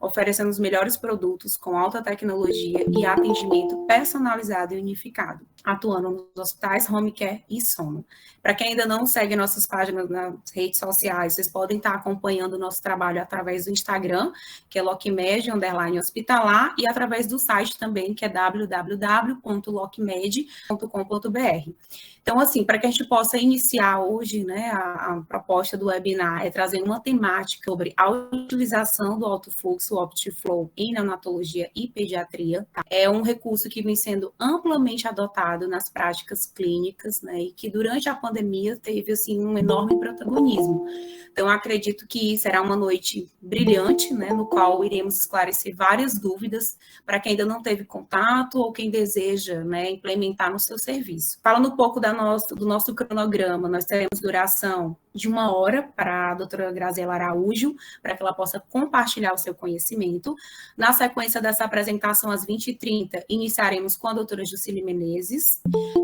oferecendo os melhores produtos com alta tecnologia e atendimento personalizado e unificado, atuando nos hospitais, home care e sono. Para quem ainda não segue nossas páginas nas redes sociais, vocês podem estar acompanhando o nosso trabalho através do Instagram, que é LocMed_hospitalar, e através do site também, que é www.locmed.com.br. Então, assim, para que a gente possa iniciar hoje, né, a proposta do webinar é trazer uma temática sobre a utilização do alto fluxo, o OptiFlow, em neonatologia e pediatria. Tá? É um recurso que vem sendo amplamente adotado nas práticas clínicas, né, e que durante a pandemia teve, assim, um enorme protagonismo. Então, acredito que será uma noite brilhante, né, no qual iremos esclarecer várias dúvidas para quem ainda não teve contato ou quem deseja, né, implementar no seu serviço. Falando um pouco do nosso cronograma, nós teremos duração de 1 hora para a doutora Graziela Araújo, para que ela possa compartilhar o seu conhecimento. Na sequência dessa apresentação, às 20h30, iniciaremos com a doutora Jucília Menezes,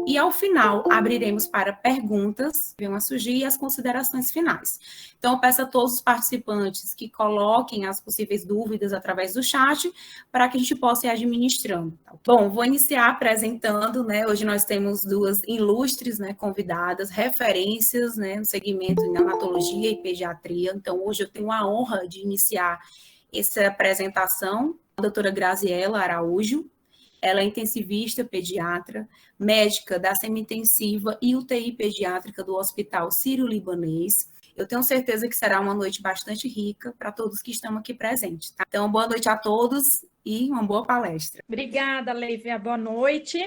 e ao final abriremos para perguntas que venham a surgir e as considerações finais. Então, eu peço a todos os participantes que coloquem as possíveis dúvidas através do chat, para que a gente possa ir administrando. Bom, vou iniciar apresentando, né, hoje nós temos duas ilustres, né, convidadas, referências, né, no segmento em neonatologia e pediatria. Então, hoje eu tenho a honra de iniciar essa apresentação, a doutora Graziela Araújo. Ela é intensivista pediatra, médica da semi-intensiva e UTI pediátrica do Hospital Sírio-Libanês. Eu tenho certeza que será uma noite bastante rica para todos que estão aqui presentes. Tá? Então, boa noite a todos e uma boa palestra. Obrigada, Leívia. Boa noite.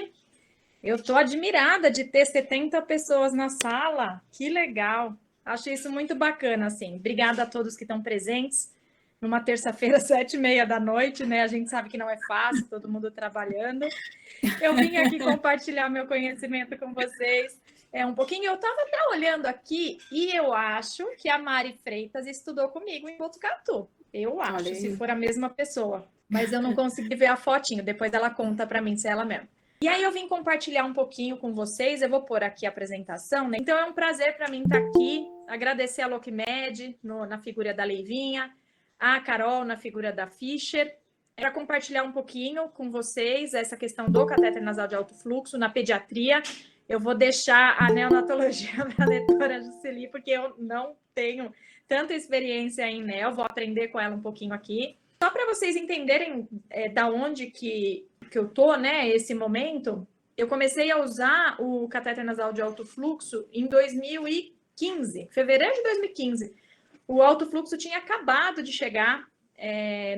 Eu estou admirada de ter 70 pessoas na sala. Que legal. Acho isso muito bacana, assim. Obrigada a todos que estão presentes. Numa terça-feira, 7h30 da noite, né? A gente sabe que não é fácil, todo mundo trabalhando. Eu vim aqui compartilhar meu conhecimento com vocês. Um pouquinho, eu estava até olhando aqui e eu acho que a Mari Freitas estudou comigo em Botucatu. Eu acho, se for a mesma pessoa. Mas eu não consegui ver a fotinho, depois ela conta para mim se é ela mesmo. E aí eu vim compartilhar um pouquinho com vocês, eu vou pôr aqui a apresentação, né? Então é um prazer para mim estar aqui, agradecer a LocMed na figura da Leivinha, a Carol na figura da Fischer, para compartilhar um pouquinho com vocês essa questão do catéter nasal de alto fluxo na pediatria. Eu vou deixar a neonatologia para a doutora Jucília, porque eu não tenho tanta experiência em neo, vou aprender com ela um pouquinho aqui. Só para vocês entenderem da onde que eu tô, né, esse momento, eu comecei a usar o catéter nasal de alto fluxo em 2015, fevereiro de 2015. O alto fluxo tinha acabado de chegar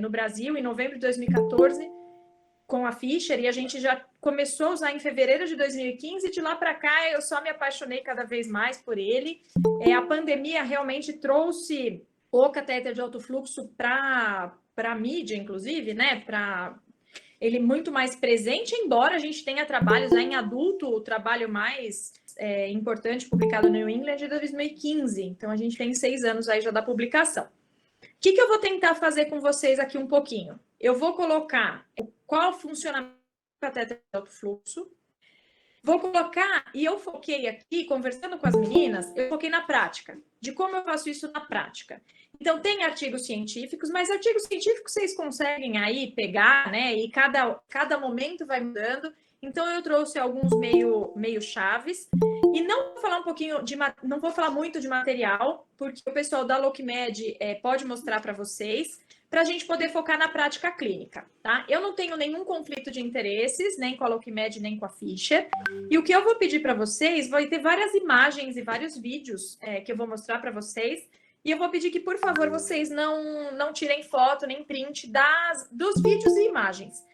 no Brasil, em novembro de 2014, com a Fischer, e a gente já começou a usar em fevereiro de 2015, e de lá para cá eu só me apaixonei cada vez mais por ele. A pandemia realmente trouxe o catéter de alto fluxo para a mídia, inclusive, né, para ele muito mais presente, embora a gente tenha trabalhos em adulto, o trabalho mais importante publicado no New England de 2015, então a gente tem 6 anos aí já da publicação. O que eu vou tentar fazer com vocês aqui um pouquinho? Eu vou colocar qual o funcionamento do catéter de alto fluxo, vou colocar, e eu foquei aqui, conversando com as meninas, eu foquei na prática, de como eu faço isso na prática. Então, tem artigos científicos, mas artigos científicos vocês conseguem aí pegar, né? E cada momento vai mudando. Então, eu trouxe alguns meio chaves. E não vou falar não vou falar muito de material, porque o pessoal da LocMed pode mostrar para vocês, para a gente poder focar na prática clínica, tá? Eu não tenho nenhum conflito de interesses, nem com a LocMed, nem com a Fischer. E o que eu vou pedir para vocês, vai ter várias imagens e vários vídeos que eu vou mostrar para vocês. E eu vou pedir que, por favor, vocês não tirem foto nem print dos vídeos e imagens.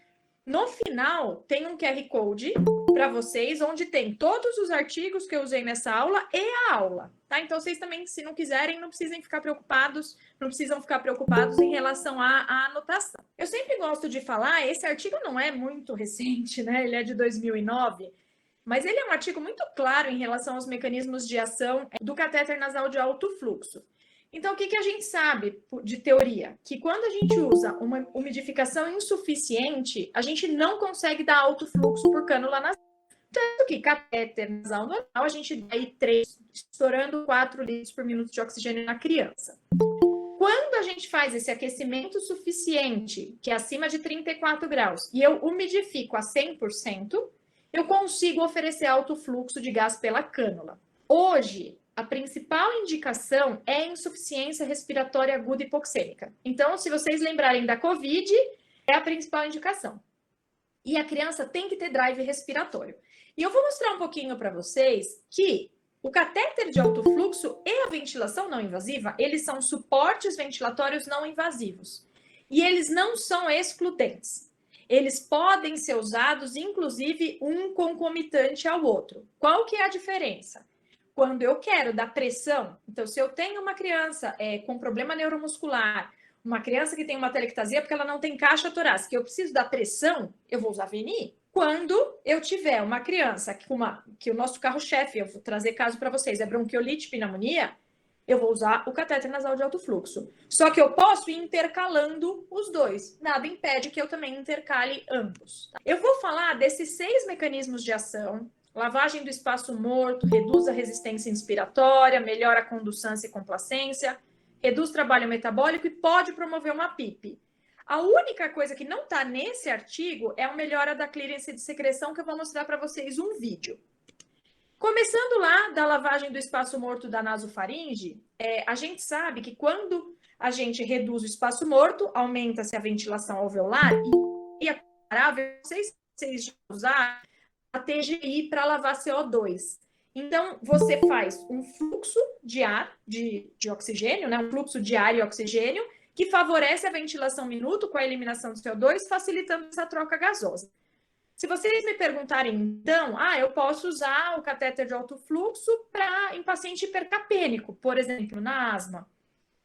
No final, tem um QR Code para vocês, onde tem todos os artigos que eu usei nessa aula e a aula, tá? Então, vocês também, se não quiserem, não precisam ficar preocupados em relação à anotação. Eu sempre gosto de falar, esse artigo não é muito recente, né? Ele é de 2009, mas ele é um artigo muito claro em relação aos mecanismos de ação do catéter nasal de alto fluxo. Então, o que a gente sabe de teoria? Que quando a gente usa uma umidificação insuficiente, a gente não consegue dar alto fluxo por cânula nasal. Tanto que catéter nasal normal, a gente dá aí 3, estourando 4 litros por minuto de oxigênio na criança. Quando a gente faz esse aquecimento suficiente, que é acima de 34 graus, e eu umidifico a 100%, eu consigo oferecer alto fluxo de gás pela cânula. Hoje, a principal indicação é insuficiência respiratória aguda hipoxêmica. Então, se vocês lembrarem da COVID, é a principal indicação. E a criança tem que ter drive respiratório. E eu vou mostrar um pouquinho para vocês que o catéter de alto fluxo e a ventilação não invasiva, eles são suportes ventilatórios não invasivos. E eles não são excludentes. Eles podem ser usados, inclusive, um concomitante ao outro. Qual que é a diferença? Quando eu quero dar pressão, então se eu tenho uma criança com problema neuromuscular, uma criança que tem uma telectasia porque ela não tem caixa torácica, eu preciso dar pressão, eu vou usar VNI. Quando eu tiver uma criança que o nosso carro-chefe, eu vou trazer caso para vocês, é bronquiolite, pneumonia, eu vou usar o catéter nasal de alto fluxo. Só que eu posso ir intercalando os dois. Nada impede que eu também intercale ambos. Eu vou falar desses 6 mecanismos de ação. Lavagem do espaço morto, reduz a resistência inspiratória, melhora a conduçância e complacência, reduz trabalho metabólico e pode promover uma PIP. A única coisa que não está nesse artigo é a melhora da clearance de secreção, que eu vou mostrar para vocês um vídeo. Começando lá da lavagem do espaço morto da nasofaringe, a gente sabe que quando a gente reduz o espaço morto, aumenta-se a ventilação alveolar e é comparável, vocês já usaram a TGI para lavar CO2. Então, você faz um fluxo de ar, de oxigênio, né? Um fluxo de ar e oxigênio, que favorece a ventilação minuto com a eliminação do CO2, facilitando essa troca gasosa. Se vocês me perguntarem, então, eu posso usar o catéter de alto fluxo em paciente hipercapênico, por exemplo, na asma.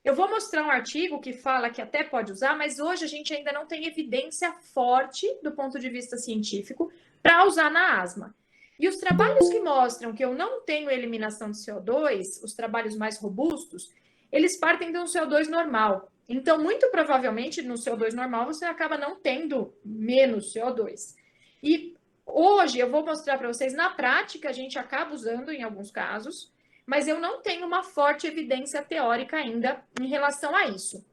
Eu vou mostrar um artigo que fala que até pode usar, mas hoje a gente ainda não tem evidência forte, do ponto de vista científico, para usar na asma. E os trabalhos que mostram que eu não tenho eliminação de CO2, os trabalhos mais robustos, eles partem de um CO2 normal. Então, muito provavelmente, no CO2 normal, você acaba não tendo menos CO2. E hoje eu vou mostrar para vocês, na prática, a gente acaba usando em alguns casos, mas eu não tenho uma forte evidência teórica ainda em relação a isso.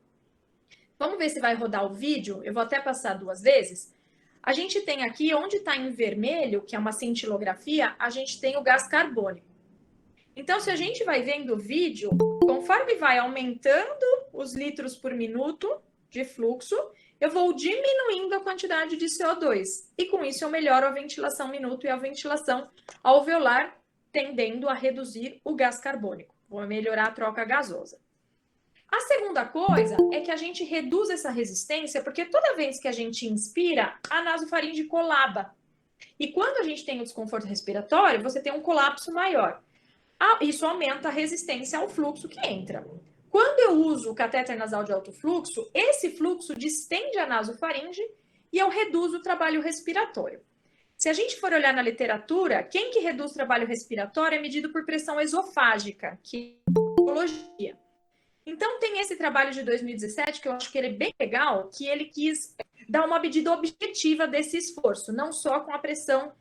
Vamos ver se vai rodar o vídeo, eu vou até passar 2 vezes. A gente tem aqui, onde está em vermelho, que é uma cintilografia, a gente tem o gás carbônico. Então, se a gente vai vendo o vídeo, conforme vai aumentando os litros por minuto de fluxo, eu vou diminuindo a quantidade de CO2. E com isso eu melhoro a ventilação minuto e a ventilação alveolar, tendendo a reduzir o gás carbônico. Vou melhorar a troca gasosa. A segunda coisa é que a gente reduz essa resistência, porque toda vez que a gente inspira, a nasofaringe colaba. E quando a gente tem o desconforto respiratório, você tem um colapso maior. Isso aumenta a resistência ao fluxo que entra. Quando eu uso o catéter nasal de alto fluxo, esse fluxo distende a nasofaringe e eu reduzo o trabalho respiratório. Se a gente for olhar na literatura, quem que reduz o trabalho respiratório é medido por pressão esofágica, que é biologia. Então, tem esse trabalho de 2017, que eu acho que ele é bem legal, que ele quis dar uma medida objetiva desse esforço, não só com a pressão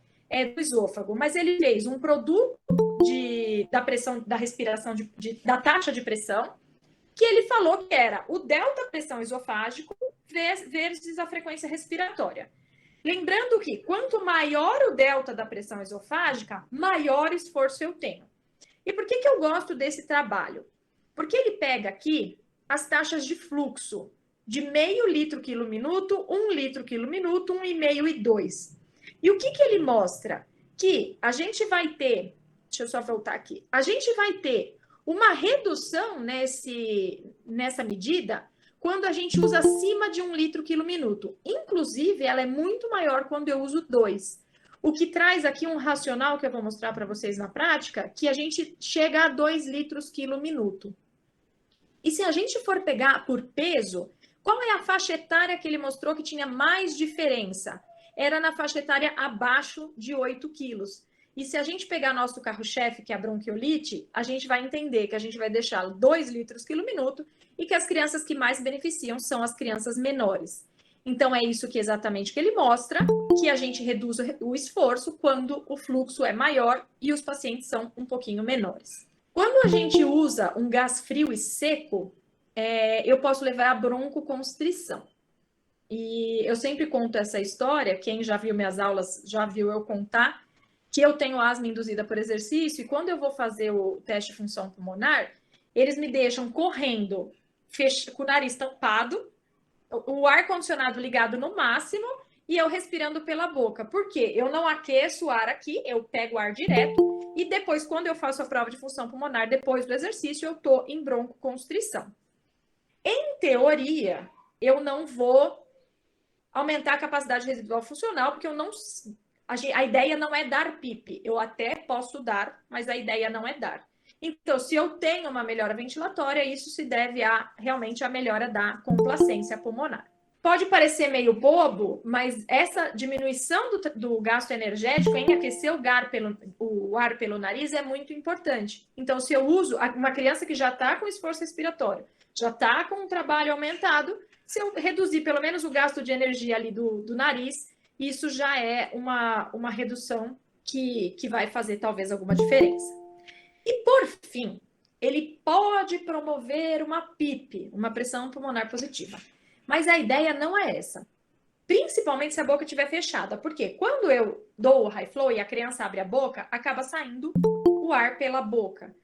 do esôfago, mas ele fez um produto da pressão, da respiração, da taxa de pressão, que ele falou que era o delta pressão esofágico versus a frequência respiratória. Lembrando que quanto maior o delta da pressão esofágica, maior esforço eu tenho. E por que eu gosto desse trabalho? Porque ele pega aqui as taxas de fluxo de meio litro quilo minuto, 1 litro quilo minuto, 1,5 e 2. E o que ele mostra? Que a gente vai ter, deixa eu só voltar aqui, a gente vai ter uma redução nessa medida quando a gente usa acima de 1 litro quilo minuto. Inclusive, ela é muito maior quando eu uso 2. O que traz aqui um racional que eu vou mostrar para vocês na prática, que a gente chega a 2 litros quilo minuto. E se a gente for pegar por peso, qual é a faixa etária que ele mostrou que tinha mais diferença? Era na faixa etária abaixo de 8 quilos. E se a gente pegar nosso carro-chefe, que é a bronquiolite, a gente vai entender que a gente vai deixar 2 litros quilo minuto e que as crianças que mais beneficiam são as crianças menores. Então, é isso que exatamente que ele mostra, que a gente reduz o esforço quando o fluxo é maior e os pacientes são um pouquinho menores. Quando a gente usa um gás frio e seco, eu posso levar a broncoconstrição. E eu sempre conto essa história, quem já viu minhas aulas já viu eu contar, que eu tenho asma induzida por exercício, e quando eu vou fazer o teste de função pulmonar, eles me deixam correndo com o nariz tampado, o ar-condicionado ligado no máximo, e eu respirando pela boca. Por quê? Eu não aqueço o ar aqui, eu pego o ar direto, e depois, quando eu faço a prova de função pulmonar, depois do exercício, eu estou em broncoconstrição. Em teoria, eu não vou aumentar a capacidade residual funcional, porque eu não... A ideia não é dar PIP. Eu até posso dar, mas a ideia não é dar. Então, se eu tenho uma melhora ventilatória, isso se deve realmente à melhora da complacência pulmonar. Pode parecer meio bobo, mas essa diminuição do gasto energético em aquecer o ar pelo nariz é muito importante. Então, se eu uso uma criança que já está com esforço respiratório, já está com um trabalho aumentado, se eu reduzir pelo menos o gasto de energia ali do nariz, isso já é uma redução que vai fazer talvez alguma diferença. E por fim, ele pode promover uma PIP, uma pressão pulmonar positiva. Mas a ideia não é essa. Principalmente se a boca estiver fechada. Porque quando eu dou o high flow e a criança abre a boca, acaba saindo o ar pela boca.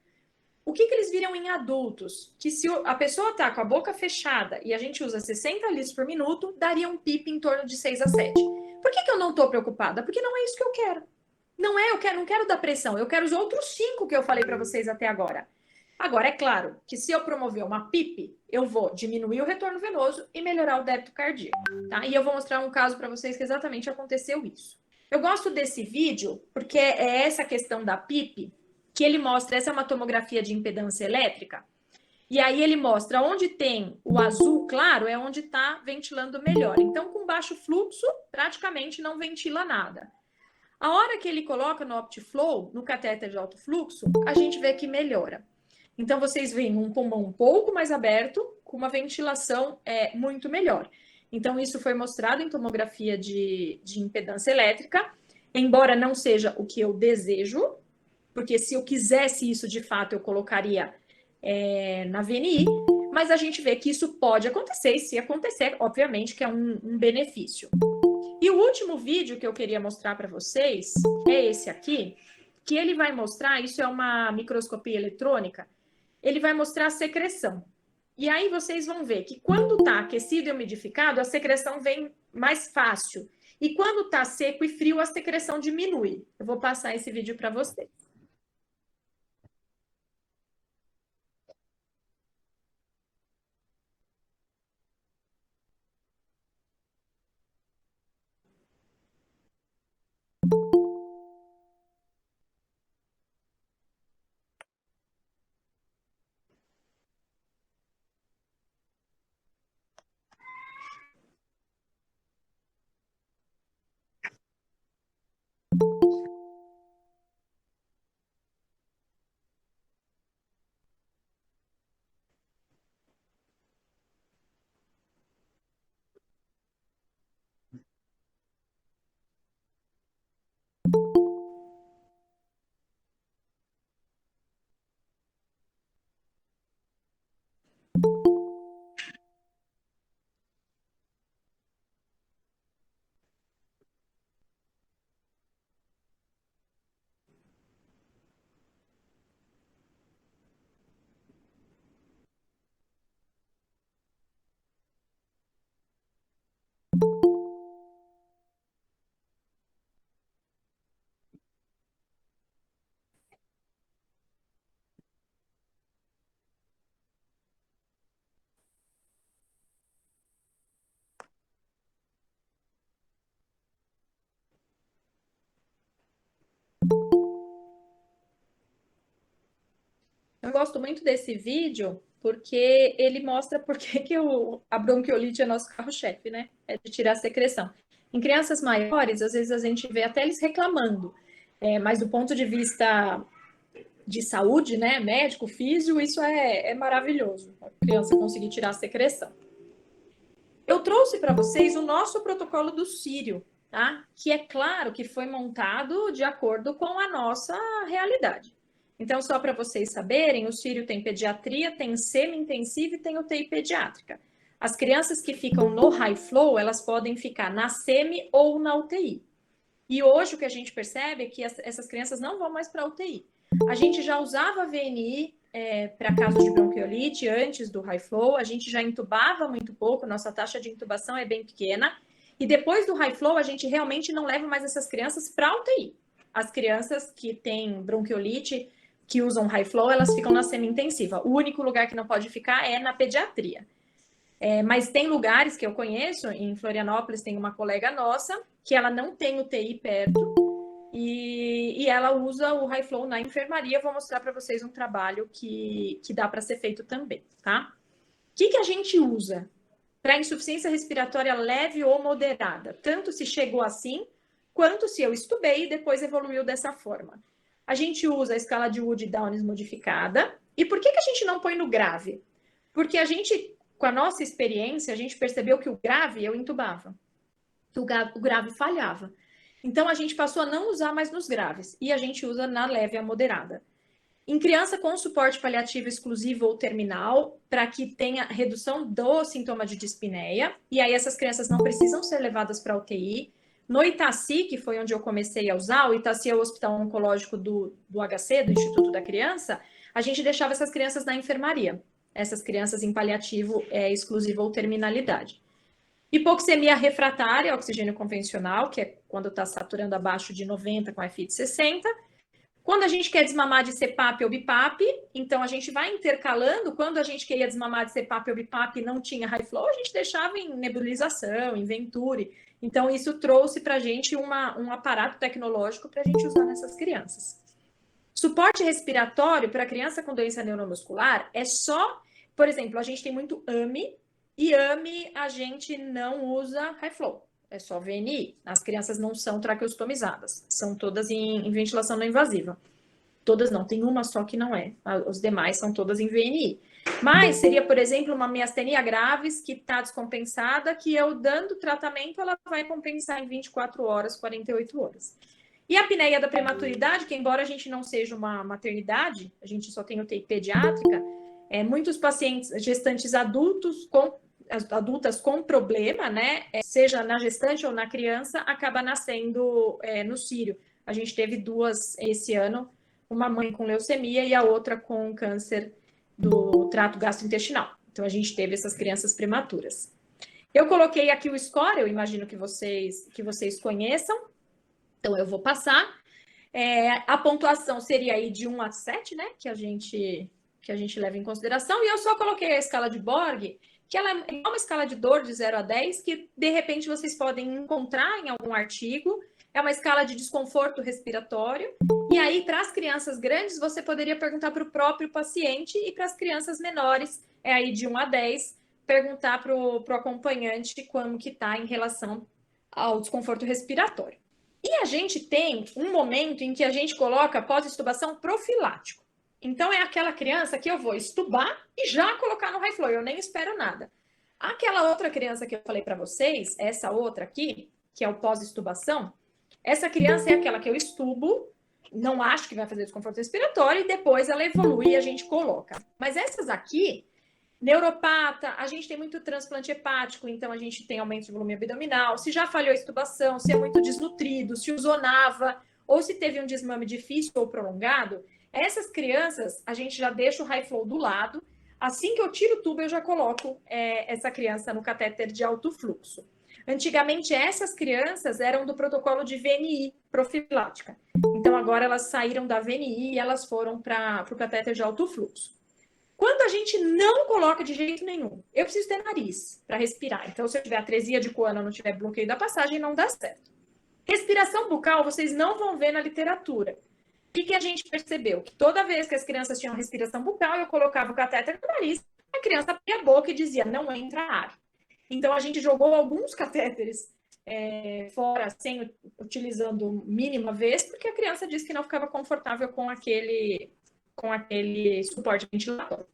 O que eles viram em adultos? Que se a pessoa está com a boca fechada e a gente usa 60 litros por minuto, daria um PIP em torno de 6 a 7. Por que eu não estou preocupada? Porque não é isso que eu quero. Não quero dar pressão, eu quero os outros 5 que eu falei para vocês até agora. Agora, é claro que se eu promover uma PIP, eu vou diminuir o retorno venoso e melhorar o débito cardíaco, tá? E eu vou mostrar um caso para vocês que exatamente aconteceu isso. Eu gosto desse vídeo porque é essa questão da PIP que ele mostra, essa é uma tomografia de impedância elétrica, e aí ele mostra onde tem o azul claro é onde está ventilando melhor. Então, com baixo fluxo, praticamente não ventila nada. A hora que ele coloca no OptiFlow, no catéter de alto fluxo, a gente vê que melhora. Então, vocês veem um pulmão um pouco mais aberto, com uma ventilação muito melhor. Então, isso foi mostrado em tomografia de impedância elétrica, embora não seja o que eu desejo, porque se eu quisesse isso de fato, eu colocaria na VNI, mas a gente vê que isso pode acontecer, e se acontecer, obviamente que é um benefício. E o último vídeo que eu queria mostrar para vocês é esse aqui, que ele vai mostrar, isso é uma microscopia eletrônica, ele vai mostrar a secreção. E aí vocês vão ver que quando está aquecido e umidificado, a secreção vem mais fácil. E quando está seco e frio, a secreção diminui. Eu vou passar esse vídeo para vocês. Eu gosto muito desse vídeo porque ele mostra por que a bronquiolite é nosso carro-chefe, né? É de tirar a secreção. Em crianças maiores, às vezes a gente vê até eles reclamando, mas do ponto de vista de saúde, né, médico, físio, isso é maravilhoso. A criança conseguir tirar a secreção. Eu trouxe para vocês o nosso protocolo do Círio, tá? Que é claro que foi montado de acordo com a nossa realidade. Então, só para vocês saberem, o Sírio tem pediatria, tem semi-intensiva e tem UTI pediátrica. As crianças que ficam no high flow, elas podem ficar na semi ou na UTI. E hoje o que a gente percebe é que essas crianças não vão mais para a UTI. A gente já usava VNI para casos de bronquiolite antes do high flow, a gente já intubava muito pouco, nossa taxa de intubação é bem pequena. E depois do high flow, a gente realmente não leva mais essas crianças para a UTI. As crianças que têm bronquiolite, que usam high flow, elas ficam na semi-intensiva. O único lugar que não pode ficar é na pediatria. Mas tem lugares que eu conheço, em Florianópolis tem uma colega nossa, que ela não tem UTI perto, e ela usa o high flow na enfermaria. Vou mostrar para vocês um trabalho que dá para ser feito também, tá? O que a gente usa para insuficiência respiratória leve ou moderada? Tanto se chegou assim, quanto se eu estubei e depois evoluiu dessa forma. A gente usa a escala de Wood-Downes modificada. E por que a gente não põe no grave? Porque a gente, com a nossa experiência, a gente percebeu que o grave eu intubava. O grave falhava. Então, a gente passou a não usar mais nos graves. E a gente usa na leve a moderada. Em criança com suporte paliativo exclusivo ou terminal, para que tenha redução do sintoma de dispneia. E aí, essas crianças não precisam ser levadas para UTI. No Itaci, que foi onde eu comecei a usar, o Itaci é o Hospital Oncológico do HC, do Instituto da Criança, a gente deixava essas crianças na enfermaria. Essas crianças em paliativo exclusivo ou terminalidade. Hipoxemia refratária, oxigênio convencional, que é quando está saturando abaixo de 90 com FI de 60. Quando a gente quer desmamar de CPAP ou BIPAP, então a gente vai intercalando. Quando a gente queria desmamar de CPAP ou BIPAP e não tinha high flow, a gente deixava em nebulização, em Venturi. Então isso trouxe para a gente um aparato tecnológico para a gente usar nessas crianças. Suporte respiratório para criança com doença neuromuscular é só, por exemplo, a gente tem muito AMI, e AMI a gente não usa high flow, é só VNI. As crianças não são traqueostomizadas, são todas em ventilação não invasiva. Todas não, tem uma só que não é, os demais são todas em VNI. Mas seria, por exemplo, uma miastenia graves que está descompensada, que eu dando tratamento, ela vai compensar em 24 horas, 48 horas. E a apneia da prematuridade, que embora a gente não seja uma maternidade, a gente só tem UTI pediátrica, muitos pacientes, gestantes adultas com problema, né, seja na gestante ou na criança, acaba nascendo no Sírio. A gente teve 2 esse ano, uma mãe com leucemia e a outra com câncer do trato gastrointestinal. Então, a gente teve essas crianças prematuras. Eu coloquei aqui o score, eu imagino que vocês conheçam, então eu vou passar. A pontuação seria aí de 1 a 7, né, que a gente leva em consideração, e eu só coloquei a escala de Borg, que ela é uma escala de dor de 0 a 10, que de repente vocês podem encontrar em algum artigo. É uma escala de desconforto respiratório. E aí, para as crianças grandes, você poderia perguntar para o próprio paciente, e para as crianças menores, é aí de 1 a 10, perguntar para o acompanhante como que está em relação ao desconforto respiratório. E a gente tem um momento em que a gente coloca pós-extubação profilático. Então, é aquela criança que eu vou estubar e já colocar no high flow, eu nem espero nada. Aquela outra criança que eu falei para vocês, essa outra aqui, que é o pós-extubação, essa criança é aquela que eu estubo, não acho que vai fazer desconforto respiratório, e depois ela evolui e a gente coloca. Mas essas aqui, neuropata, a gente tem muito transplante hepático, então a gente tem aumento de volume abdominal, se já falhou a extubação, se é muito desnutrido, se usou NAVA, ou se teve um desmame difícil ou prolongado, essas crianças, a gente já deixa o high flow do lado. Assim que eu tiro o tubo, eu já coloco essa criança no catéter de alto fluxo. Antigamente, essas crianças eram do protocolo de VNI profilática. Então, agora elas saíram da VNI e elas foram para o catéter de alto fluxo. Quando a gente não coloca de jeito nenhum, eu preciso ter nariz para respirar. Então, se eu tiver atresia de Coana ou não tiver bloqueio da passagem, não dá certo. Respiração bucal, vocês não vão ver na literatura. O que a gente percebeu? Que toda vez que as crianças tinham respiração bucal, eu colocava o catéter no nariz, a criança abria a boca e dizia, não entra ar. Então, a gente jogou alguns catéteres fora, utilizando mínima vez, porque a criança disse que não ficava confortável com aquele suporte ventilatório.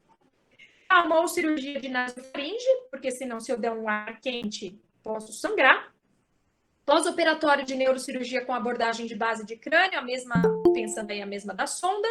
Calmou cirurgia de nasofaringe, porque senão, se eu der um ar quente, posso sangrar. Pós-operatório de neurocirurgia com abordagem de base de crânio, pensando aí a mesma da sonda.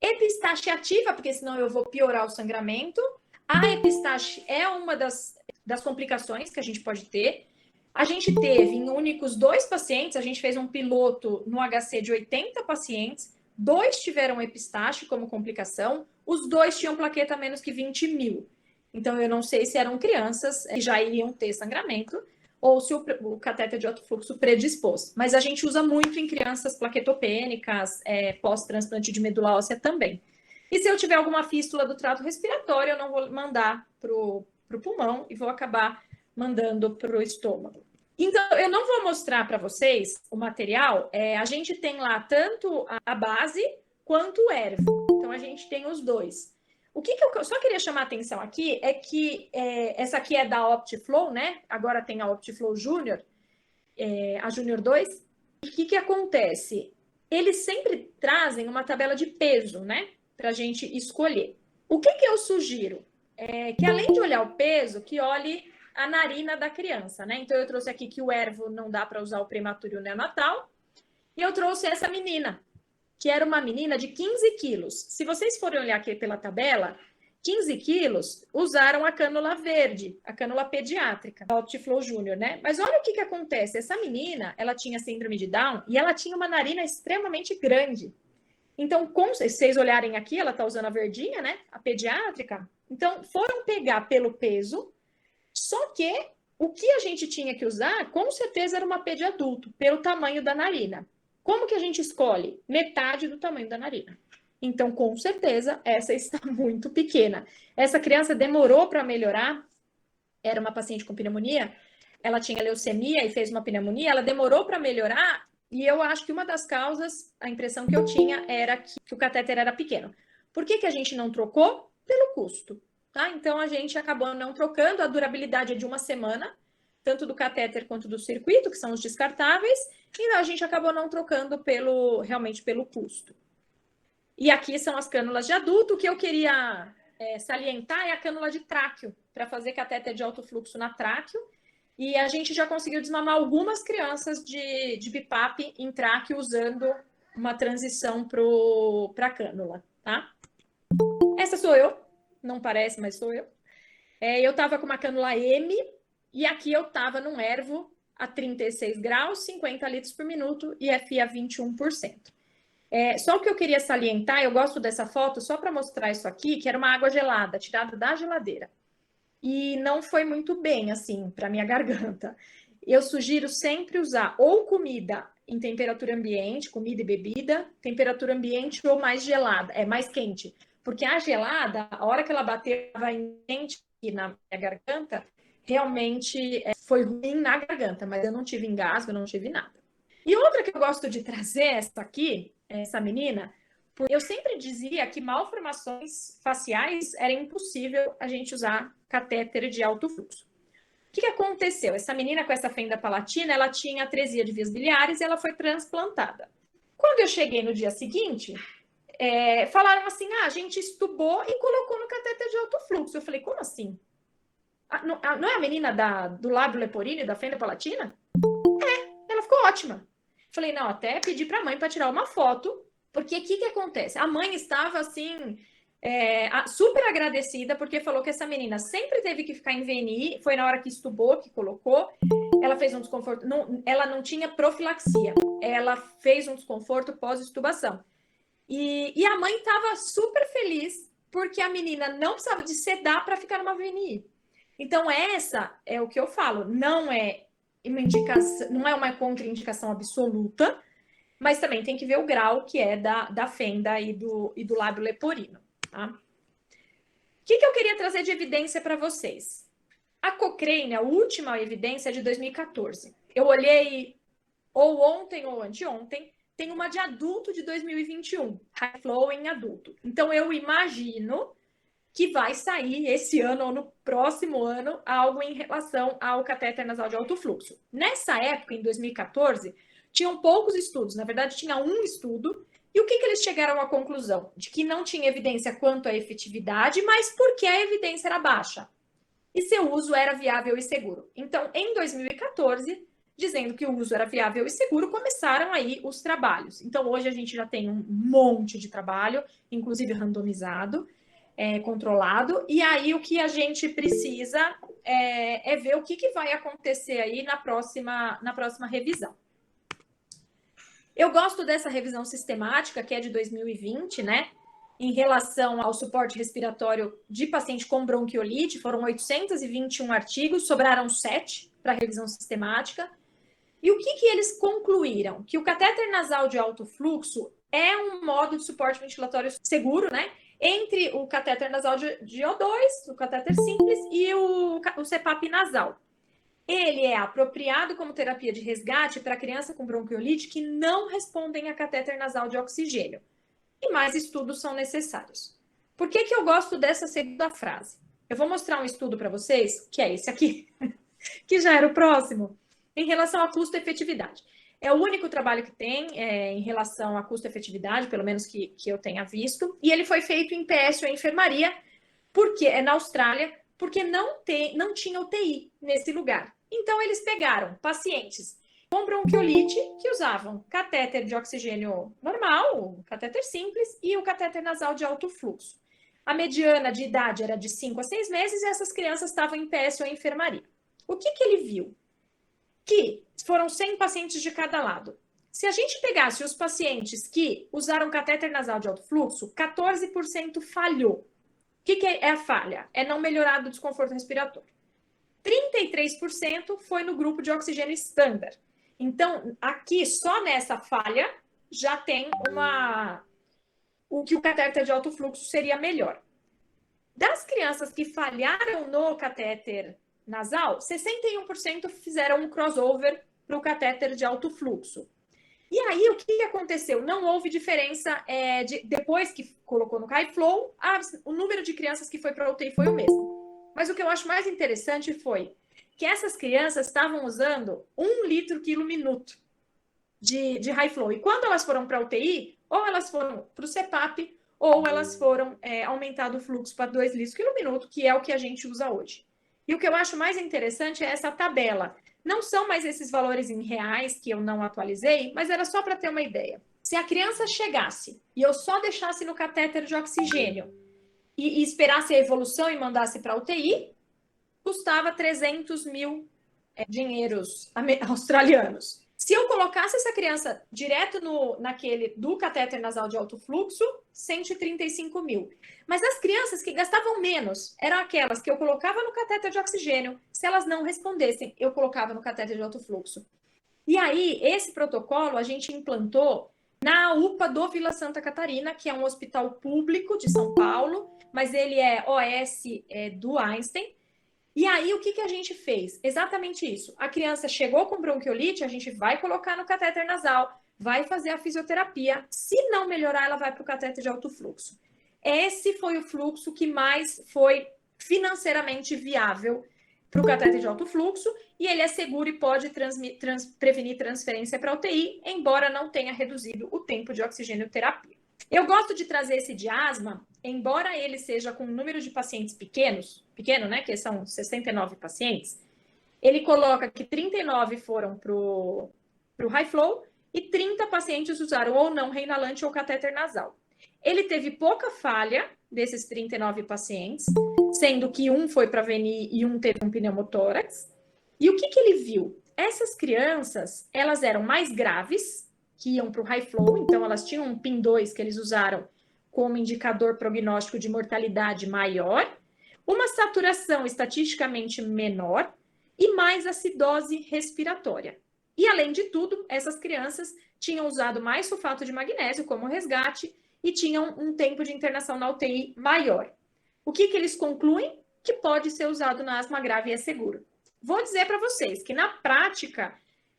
Epistaxe ativa, porque senão eu vou piorar o sangramento. A epistaxe é uma das complicações que a gente pode ter. A gente teve em únicos 2 pacientes, a gente fez um piloto no HC de 80 pacientes, 2 tiveram epistaxe como complicação, os 2 tinham plaqueta menos que 20 mil. Então, eu não sei se eram crianças que já iriam ter sangramento ou se o catéter de alto fluxo predispôs. Mas a gente usa muito em crianças plaquetopênicas, pós-transplante de medula óssea também. E se eu tiver alguma fístula do trato respiratório, eu não vou mandar para o pulmão e vou acabar mandando para o estômago. Então, eu não vou mostrar para vocês o material. A gente tem lá tanto a base quanto o ervo. Então, a gente tem os dois. O que eu só queria chamar a atenção aqui é que essa aqui é da OptiFlow, né? Agora tem a OptiFlow Júnior, a Júnior 2. E o que acontece? Eles sempre trazem uma tabela de peso, né? Para a gente escolher. O que eu sugiro? Que além de olhar o peso, que olhe a narina da criança, né? Então, eu trouxe aqui que o ervo não dá para usar o prematuro e o neonatal. E eu trouxe essa menina, que era uma menina de 15 quilos. Se vocês forem olhar aqui pela tabela, 15 quilos usaram a cânula verde, a cânula pediátrica, a OptiFlow Júnior, né? Mas olha o que acontece. Essa menina, ela tinha síndrome de Down e ela tinha uma narina extremamente grande. Então, se vocês olharem aqui, ela está usando a verdinha, né? A pediátrica. Então, foram pegar pelo peso, só que o que a gente tinha que usar, com certeza, era uma pedi adulto, pelo tamanho da narina. Como que a gente escolhe? Metade do tamanho da narina. Então, com certeza, essa está muito pequena. Essa criança demorou para melhorar, era uma paciente com pneumonia, ela tinha leucemia e fez uma pneumonia, ela demorou para melhorar, e eu acho que uma das causas, a impressão que eu tinha era que o catéter era pequeno. Por que a gente não trocou? Pelo custo. Tá? Então, a gente acabou não trocando, a durabilidade é de 1 semana, tanto do catéter quanto do circuito, que são os descartáveis, e a gente acabou não trocando realmente pelo custo. E aqui são as cânulas de adulto. O que eu queria salientar é a cânula de tráqueo, para fazer catéter de alto fluxo na tráqueo, e a gente já conseguiu desmamar algumas crianças de BIPAP em tráqueo usando uma transição para a cânula, tá? Essa sou eu. Não parece, mas sou eu. Eu estava com uma cânula M e aqui eu estava num ervo a 36 graus, 50 litros por minuto e FI a 21%. Só o que eu queria salientar, eu gosto dessa foto só para mostrar isso aqui, que era uma água gelada, tirada da geladeira. E não foi muito bem, assim, para minha garganta. Eu sugiro sempre usar ou comida em temperatura ambiente, comida e bebida, temperatura ambiente ou mais gelada, mais quente. Porque a gelada, a hora que ela bateva em quente na minha garganta, realmente foi ruim na garganta, mas eu não tive engasgo, não tive nada. E outra que eu gosto de trazer, essa menina, eu sempre dizia que malformações faciais era impossível a gente usar catéter de alto fluxo. O que aconteceu? Essa menina com essa fenda palatina, ela tinha atresia de vias biliares e ela foi transplantada. Quando eu cheguei no dia seguinte, falaram assim, a gente estubou e colocou no catéter de alto fluxo. Eu falei, como assim? Não é a menina do lábio leporino e da fenda palatina? Ela ficou ótima. Falei, não, até pedi para a mãe para tirar uma foto, porque o que acontece? A mãe estava assim, super agradecida, porque falou que essa menina sempre teve que ficar em VNI, foi na hora que estubou, que colocou, ela fez um desconforto, ela não tinha profilaxia, ela fez um desconforto pós-estubação. E a mãe estava super feliz, porque a menina não precisava de sedar para ficar numa VNI. Então, essa é o que eu falo, não é uma contraindicação absoluta, mas também tem que ver o grau que é da fenda e do lábio leporino. Tá? O que eu queria trazer de evidência para vocês? A Cochrane, a última evidência é de 2014. Eu olhei ou ontem ou anteontem, tem uma de adulto de 2021, High Flow em adulto. Então, eu imagino que vai sair esse ano ou no próximo ano algo em relação ao catéter nasal de alto fluxo. Nessa época, em 2014, tinham poucos estudos. Na verdade, tinha um estudo. E o que eles chegaram à conclusão? De que não tinha evidência quanto à efetividade, mas porque a evidência era baixa. E seu uso era viável e seguro. Então, em 2014, dizendo que o uso era viável e seguro, começaram aí os trabalhos. Então, hoje a gente já tem um monte de trabalho, inclusive randomizado, controlado, e aí o que a gente precisa é ver o que vai acontecer aí na próxima revisão. Eu gosto dessa revisão sistemática, que é de 2020, né? Em relação ao suporte respiratório de paciente com bronquiolite, foram 821 artigos, sobraram 7 para revisão sistemática. E o que eles concluíram? Que o catéter nasal de alto fluxo é um modo de suporte ventilatório seguro, né? Entre o catéter nasal de O2, o catéter simples, e o CPAP nasal. Ele é apropriado como terapia de resgate para criança com bronquiolite que não respondem a catéter nasal de oxigênio. E mais estudos são necessários. Por que eu gosto dessa segunda frase? Eu vou mostrar um estudo para vocês, que é esse aqui, que já era o próximo, em relação a custo-efetividade. É o único trabalho que tem em relação a custo-efetividade, pelo menos que eu tenha visto, e ele foi feito em PS ou enfermaria, porque é na Austrália, porque não tinha UTI nesse lugar. Então, eles pegaram pacientes com bronquiolite que usavam catéter de oxigênio normal, o catéter simples, e o catéter nasal de alto fluxo. A mediana de idade era de 5 a 6 meses e essas crianças estavam em PS ou enfermaria. O que ele viu? Que foram 100 pacientes de cada lado. Se a gente pegasse os pacientes que usaram catéter nasal de alto fluxo, 14% falhou. O que é a falha? É não melhorar do desconforto respiratório. 33% foi no grupo de oxigênio estándar. Então, aqui, só nessa falha, já tem o que o catéter de alto fluxo seria melhor. Das crianças que falharam no catéter nasal, 61% fizeram um crossover para o catéter de alto fluxo. E aí, o que aconteceu? Não houve diferença depois que colocou no Hi-Flow, o número de crianças que foi para a UTI foi o mesmo. Mas o que eu acho mais interessante foi que essas crianças estavam usando 1 litro quilo minuto de Hi-Flow. E quando elas foram para a UTI, ou elas foram para o CPAP, ou elas foram aumentado o fluxo para 2 litros quilo minuto, que é o que a gente usa hoje. E o que eu acho mais interessante é essa tabela. Não são mais esses valores em reais que eu não atualizei, mas era só para ter uma ideia. Se a criança chegasse e eu só deixasse no catéter de oxigênio e esperasse a evolução e mandasse para a UTI, custava 300 mil dinheiros australianos. Se eu colocasse essa criança direto naquele do catéter nasal de alto fluxo, 135 mil. Mas as crianças que gastavam menos eram aquelas que eu colocava no catéter de oxigênio. Se elas não respondessem, eu colocava no catéter de alto fluxo. E aí, esse protocolo a gente implantou na UPA do Vila Santa Catarina, que é um hospital público de São Paulo, mas ele é OS do Einstein. E aí, o que a gente fez? Exatamente isso. A criança chegou com bronquiolite, a gente vai colocar no catéter nasal, vai fazer a fisioterapia. Se não melhorar, ela vai para o catéter de alto fluxo. Esse foi o fluxo que mais foi financeiramente viável para o catéter de alto fluxo, e ele é seguro e pode prevenir transferência para UTI, embora não tenha reduzido o tempo de oxigênio-terapia. Eu gosto de trazer esse de asma, embora ele seja com um número de pacientes pequeno, né, que são 69 pacientes, ele coloca que 39 foram para o high flow e 30 pacientes usaram ou não reinalante ou catéter nasal. Ele teve pouca falha desses 39 pacientes, sendo que um foi para VNI e um teve um pneumotórax. E o que ele viu? Essas crianças, elas eram mais graves, que iam para o high flow, então elas tinham um PIN2 que eles usaram como indicador prognóstico de mortalidade maior, uma saturação estatisticamente menor e mais acidose respiratória. E, além de tudo, essas crianças tinham usado mais sulfato de magnésio como resgate e tinham um tempo de internação na UTI maior. O que eles concluem? Que pode ser usado na asma grave e é seguro. Vou dizer para vocês que, na prática,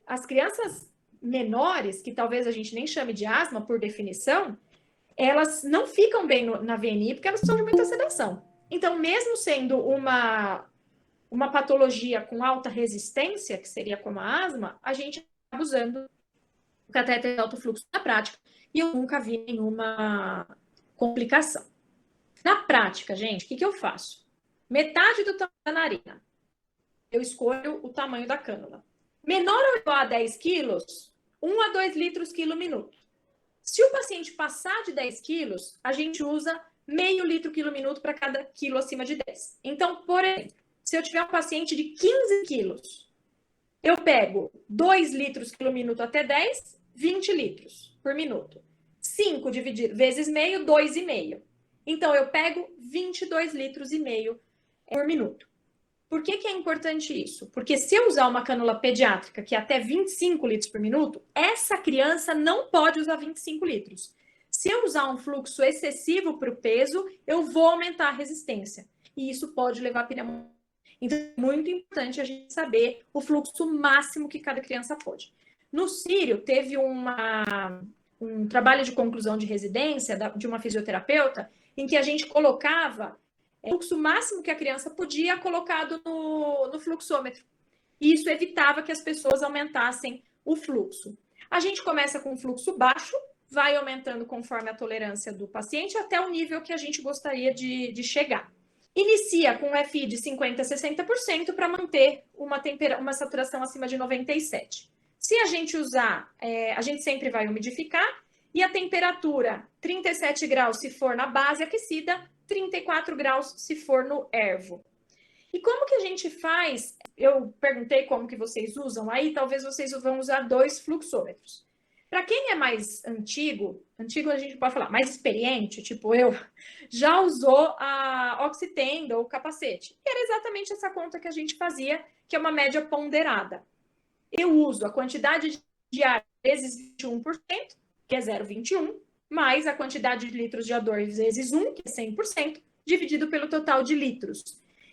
as crianças menores, que talvez a gente nem chame de asma por definição, elas não ficam bem na VNI porque elas precisam de muita sedação. Então, mesmo sendo uma patologia com alta resistência, que seria como a asma, a gente está usando o catéter de alto fluxo na prática e eu nunca vi nenhuma complicação. Na prática, gente, o que eu faço? Metade do tamanho da narina, eu escolho o tamanho da cânula. Menor ou igual a 10 quilos, 1 a 2 litros quilo minuto. Se o paciente passar de 10 quilos, a gente usa meio litro quilo minuto para cada quilo acima de 10. Então, por exemplo, se eu tiver um paciente de 15 quilos, eu pego 2 litros quilo minuto até 10, 20 litros por minuto. 5 dividido vezes meio, 2,5. Então, eu pego 22 litros e meio por minuto. Por que é importante isso? Porque se eu usar uma cânula pediátrica que é até 25 litros por minuto, essa criança não pode usar 25 litros. Se eu usar um fluxo excessivo para o peso, eu vou aumentar a resistência. E isso pode levar a pneumonia. Então, é muito importante a gente saber o fluxo máximo que cada criança pode. No Sírio, teve um trabalho de conclusão de residência de uma fisioterapeuta, em que a gente colocava o fluxo máximo que a criança podia colocado no fluxômetro. E isso evitava que as pessoas aumentassem o fluxo. A gente começa com um fluxo baixo, vai aumentando conforme a tolerância do paciente até o nível que a gente gostaria de chegar. Inicia com um FI de 50% a 60% para manter uma saturação acima de 97%. Se a gente usar, a gente sempre vai umidificar, e a temperatura 37 graus se for na base aquecida, 34 graus se for no ervo. E como que a gente faz? Eu perguntei como que vocês usam aí, talvez vocês vão usar 2 fluxômetros. Para quem é mais antigo a gente pode falar, mais experiente, tipo eu, já usou a oxitenda ou capacete. E era exatamente essa conta que a gente fazia, que é uma média ponderada. Eu uso a quantidade de ar vezes 21%, que é 0,21, mais a quantidade de litros de O2 vezes 1, que é 100%, dividido pelo total de litros.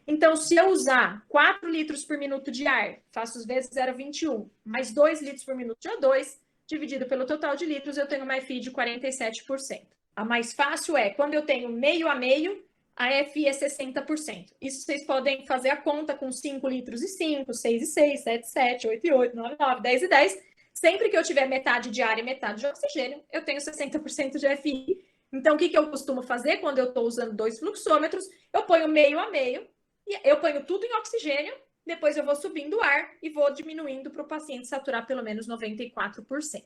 Então, se eu usar 4 litros por minuto de ar, faço os vezes 0,21, mais 2 litros por minuto de O2, dividido pelo total de litros, eu tenho uma FI de 47%. A mais fácil é, quando eu tenho meio a meio, a FI é 60%. Isso vocês podem fazer a conta com 5 litros e 5, 6 e 6, 7 e 7, 8 e 8, 9 e 9, 10 e 10. Sempre que eu tiver metade de ar e metade de oxigênio, eu tenho 60% de FI. Então, o que eu costumo fazer quando eu estou usando 2 fluxômetros? Eu ponho meio a meio, e eu ponho tudo em oxigênio, depois eu vou subindo o ar e vou diminuindo para o paciente saturar pelo menos 94%.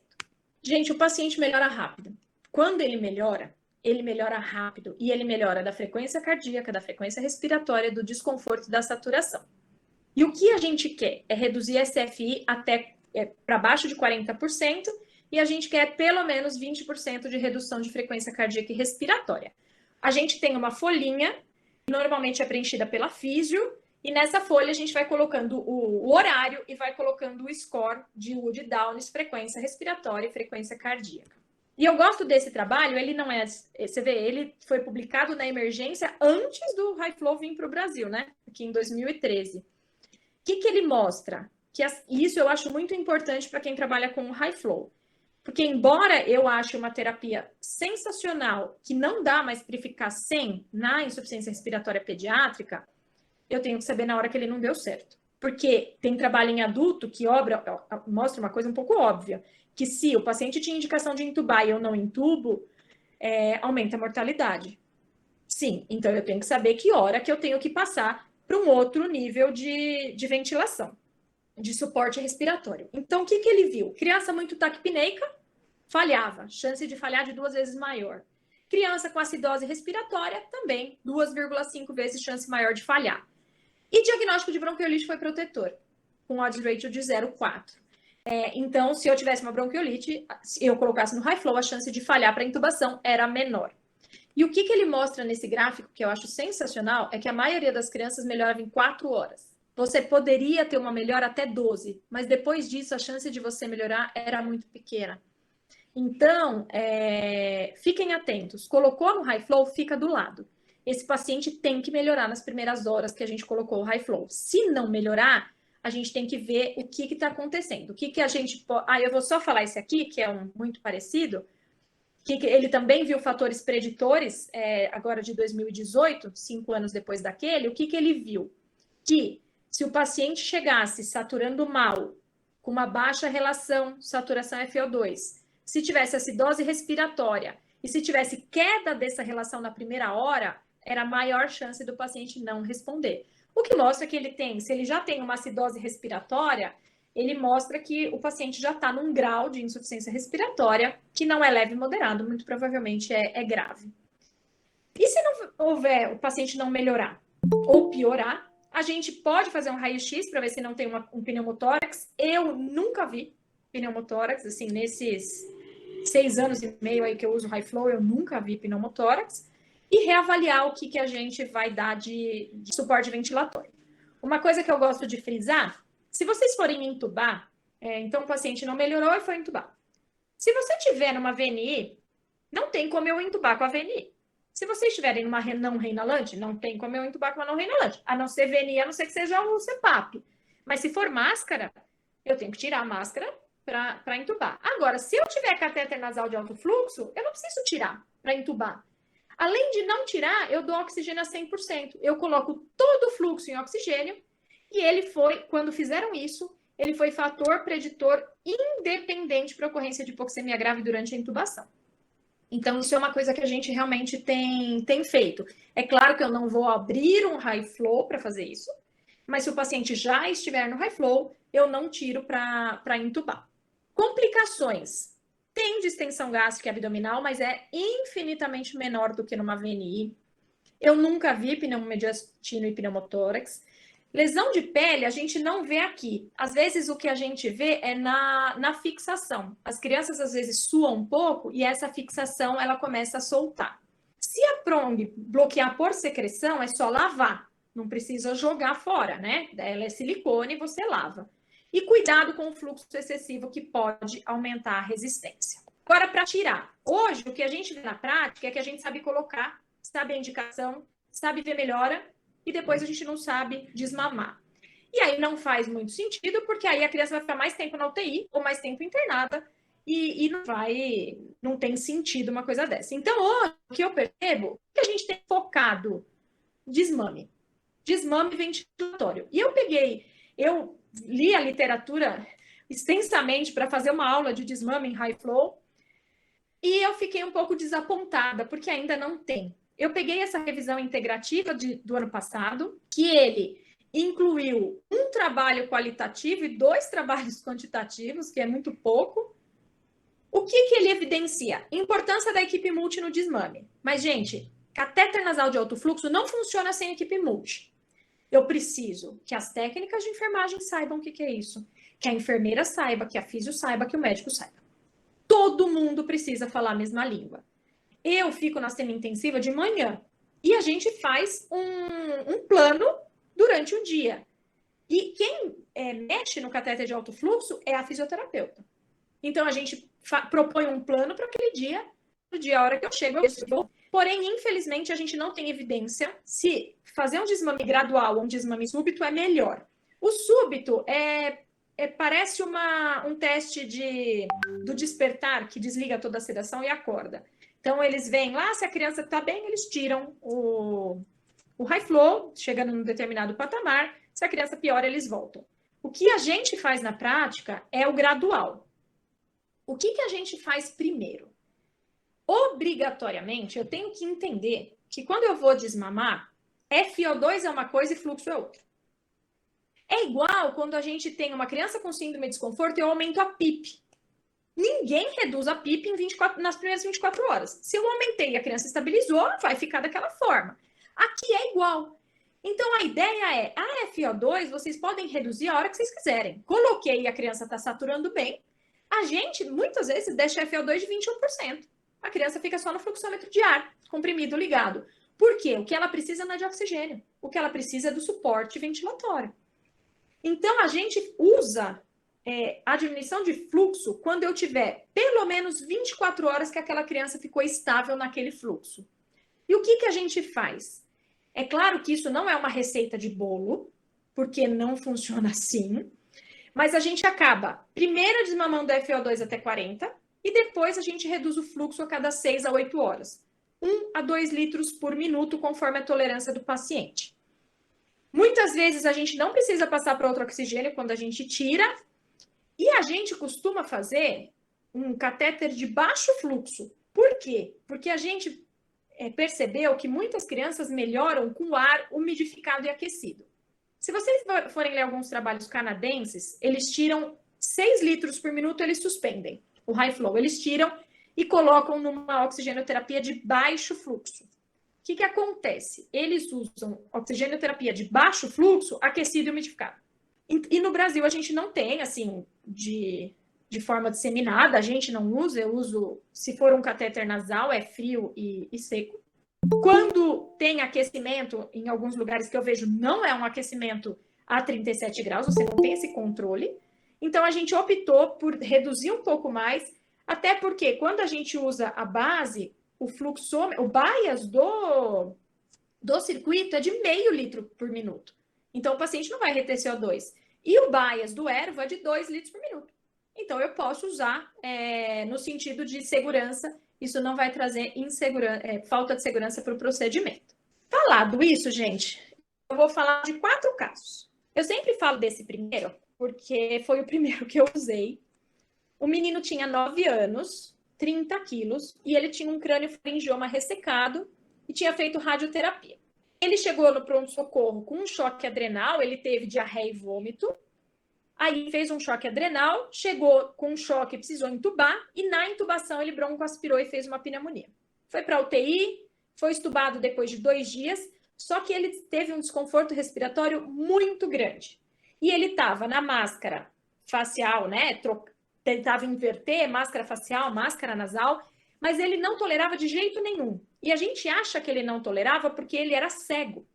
Gente, o paciente melhora rápido. Quando ele melhora rápido e ele melhora da frequência cardíaca, da frequência respiratória, do desconforto da saturação. E o que a gente quer é reduzir esse FI até para baixo de 40%, e a gente quer pelo menos 20% de redução de frequência cardíaca e respiratória. A gente tem uma folhinha, normalmente é preenchida pela físio, e nessa folha a gente vai colocando o horário e vai colocando o score de Wood Downes, frequência respiratória e frequência cardíaca. E eu gosto desse trabalho, ele não é, você vê, ele foi publicado na emergência antes do High Flow vir para o Brasil, né? Aqui em 2013. O que ele mostra? Isso eu acho muito importante para quem trabalha com High Flow. Porque embora eu ache uma terapia sensacional, que não dá mais para ficar sem na insuficiência respiratória pediátrica, eu tenho que saber na hora que ele não deu certo. Porque tem trabalho em adulto que mostra uma coisa um pouco óbvia, que se o paciente tinha indicação de intubar e eu não intubo, aumenta a mortalidade. Sim, então eu tenho que saber que hora que eu tenho que passar para um outro nível de ventilação, de suporte respiratório. Então, o que ele viu? Criança muito taquipneica, falhava, chance de falhar de 2 vezes maior. Criança com acidose respiratória, também 2,5 vezes chance maior de falhar. E diagnóstico de bronquiolite foi protetor, com odds ratio de 0,4. Então, se eu tivesse uma bronquiolite, se eu colocasse no high flow, a chance de falhar para intubação era menor. E o que ele mostra nesse gráfico, que eu acho sensacional, é que a maioria das crianças melhorava em 4 horas. Você poderia ter uma melhora até 12, mas depois disso a chance de você melhorar era muito pequena. Então, fiquem atentos. Colocou no high flow, fica do lado. Esse paciente tem que melhorar nas primeiras horas que a gente colocou o high flow. Se não melhorar, a gente tem que ver o que está acontecendo. O que a gente pode... eu vou só falar esse aqui, que é muito parecido. Ele também viu fatores preditores, agora de 2018, 5 anos depois daquele. O que ele viu? Que se o paciente chegasse saturando mal, com uma baixa relação saturação FO2, se tivesse acidose respiratória e se tivesse queda dessa relação na primeira hora, era a maior chance do paciente não responder. O que mostra que se ele já tem uma acidose respiratória, ele mostra que o paciente já está num grau de insuficiência respiratória que não é leve e moderado, muito provavelmente é grave. E se não houver, o paciente não melhorar ou piorar, a gente pode fazer um raio-x para ver se não tem um pneumotórax. Eu nunca vi pneumotórax, assim, nesses 6 anos e meio aí que eu uso High-Flow, eu nunca vi pneumotórax. E reavaliar o que a gente vai dar de suporte ventilatório. Uma coisa que eu gosto de frisar, se vocês forem entubar, então o paciente não melhorou e foi entubar. Se você tiver numa VNI, não tem como eu entubar com a VNI. Se vocês estiverem numa não reinalante, não tem como eu entubar com uma não reinalante. A não ser VNI, a não ser que seja o CPAP. Mas se for máscara, eu tenho que tirar a máscara para entubar. Agora, se eu tiver catéter nasal de alto fluxo, eu não preciso tirar para entubar. Além de não tirar, eu dou oxigênio a 100%. Eu coloco todo o fluxo em oxigênio e ele foi, quando fizeram isso, ele foi fator preditor independente para ocorrência de hipoxemia grave durante a intubação. Então, isso é uma coisa que a gente realmente tem feito. É claro que eu não vou abrir um high flow para fazer isso, mas se o paciente já estiver no high flow, eu não tiro para intubar. Complicações. Tem distensão gástrica e abdominal, mas é infinitamente menor do que numa VNI. Eu nunca vi pneumomediastino e pneumotórax. Lesão de pele, a gente não vê aqui. Às vezes, o que a gente vê é na fixação. As crianças, às vezes, suam um pouco e essa fixação, ela começa a soltar. Se a prong bloquear por secreção, é só lavar. Não precisa jogar fora, né? Ela é silicone, você lava. E cuidado com o fluxo excessivo, que pode aumentar a resistência. Agora, para tirar. Hoje, o que a gente vê na prática é que a gente sabe colocar, sabe a indicação, sabe ver melhora, e depois a gente não sabe desmamar. E aí não faz muito sentido, porque aí a criança vai ficar mais tempo na UTI ou mais tempo internada e não tem sentido uma coisa dessa. Então, hoje, o que eu percebo é que a gente tem focado desmame ventilatório. E eu li a literatura extensamente para fazer uma aula de desmame em high flow e eu fiquei um pouco desapontada, porque ainda não tem. Eu peguei essa revisão integrativa do ano passado, que ele incluiu um trabalho qualitativo e 2 trabalhos quantitativos, que é muito pouco. O que ele evidencia? Importância da equipe multi no desmame. Mas, gente, catéter nasal de alto fluxo não funciona sem equipe multi. Eu preciso que as técnicas de enfermagem saibam o que é isso, que a enfermeira saiba, que a físio saiba, que o médico saiba. Todo mundo precisa falar a mesma língua. Eu fico na semi-intensiva de manhã e a gente faz um plano durante o dia. E quem mexe no catéter de alto fluxo é a fisioterapeuta. Então, a gente propõe um plano para aquele dia, no dia, a hora que eu chego, eu vou. Porém, infelizmente, a gente não tem evidência se fazer um desmame gradual ou um desmame súbito é melhor. O súbito parece um teste do despertar, que desliga toda a sedação e acorda. Então, eles veem lá, se a criança está bem, eles tiram o high flow, chegando num determinado patamar. Se a criança piora, eles voltam. O que a gente faz na prática é o gradual. O que a gente faz primeiro? Obrigatoriamente, eu tenho que entender que quando eu vou desmamar, FO2 é uma coisa e fluxo é outra. É igual quando a gente tem uma criança com síndrome de desconforto e eu aumento a PIP. Ninguém reduz a PIP nas primeiras 24 horas. Se eu aumentei e a criança estabilizou, vai ficar daquela forma. Aqui é igual. Então, a ideia é, a FO2, vocês podem reduzir a hora que vocês quiserem. Coloquei e a criança está saturando bem. A gente, muitas vezes, deixa a FO2 de 21%. A criança fica só no fluxômetro de ar, comprimido ligado. Por quê? O que ela precisa não é de oxigênio. O que ela precisa é do suporte ventilatório. Então, a gente usa a diminuição de fluxo quando eu tiver pelo menos 24 horas que aquela criança ficou estável naquele fluxo. E o que a gente faz? É claro que isso não é uma receita de bolo, porque não funciona assim, mas a gente acaba primeiro desmamando a FO2 até 40 e depois a gente reduz o fluxo a cada 6 a 8 horas. 1 a 2 litros por minuto, conforme a tolerância do paciente. Muitas vezes a gente não precisa passar para outro oxigênio quando a gente tira, e a gente costuma fazer um catéter de baixo fluxo. Por quê? Porque a gente percebeu que muitas crianças melhoram com ar umidificado e aquecido. Se vocês forem ler alguns trabalhos canadenses, eles tiram 6 litros por minuto, eles suspendem o high flow. Eles tiram e colocam numa oxigenoterapia de baixo fluxo. O que acontece? Eles usam oxigenoterapia de baixo fluxo, aquecido e umidificado. E no Brasil a gente não tem, assim, de forma disseminada, a gente não usa, eu uso, se for um catéter nasal, é frio e seco. Quando tem aquecimento, em alguns lugares que eu vejo, não é um aquecimento a 37 graus, você não tem esse controle. Então, a gente optou por reduzir um pouco mais, até porque quando a gente usa a base, o fluxômetro, o bias do circuito é de 0,5 litro por minuto. Então, o paciente não vai reter CO2. E o bias do ervo é de 2 litros por minuto. Então, eu posso usar no sentido de segurança, isso não vai trazer falta de segurança para o procedimento. Falado isso, gente, eu vou falar de 4 casos. Eu sempre falo desse primeiro, porque foi o primeiro que eu usei. O menino tinha 9 anos, 30 quilos, e ele tinha um crânio faringioma ressecado e tinha feito radioterapia. Ele chegou no pronto-socorro com um choque adrenal, ele teve diarreia e vômito. Aí fez um choque adrenal, chegou com um choque, precisou entubar, e na intubação ele broncoaspirou e fez uma pneumonia. Foi para a UTI, foi estubado depois de 2 dias, só que ele teve um desconforto respiratório muito grande. E ele estava na máscara facial, né? Tentava inverter máscara facial, máscara nasal, mas ele não tolerava de jeito nenhum. E a gente acha que ele não tolerava porque ele era cego.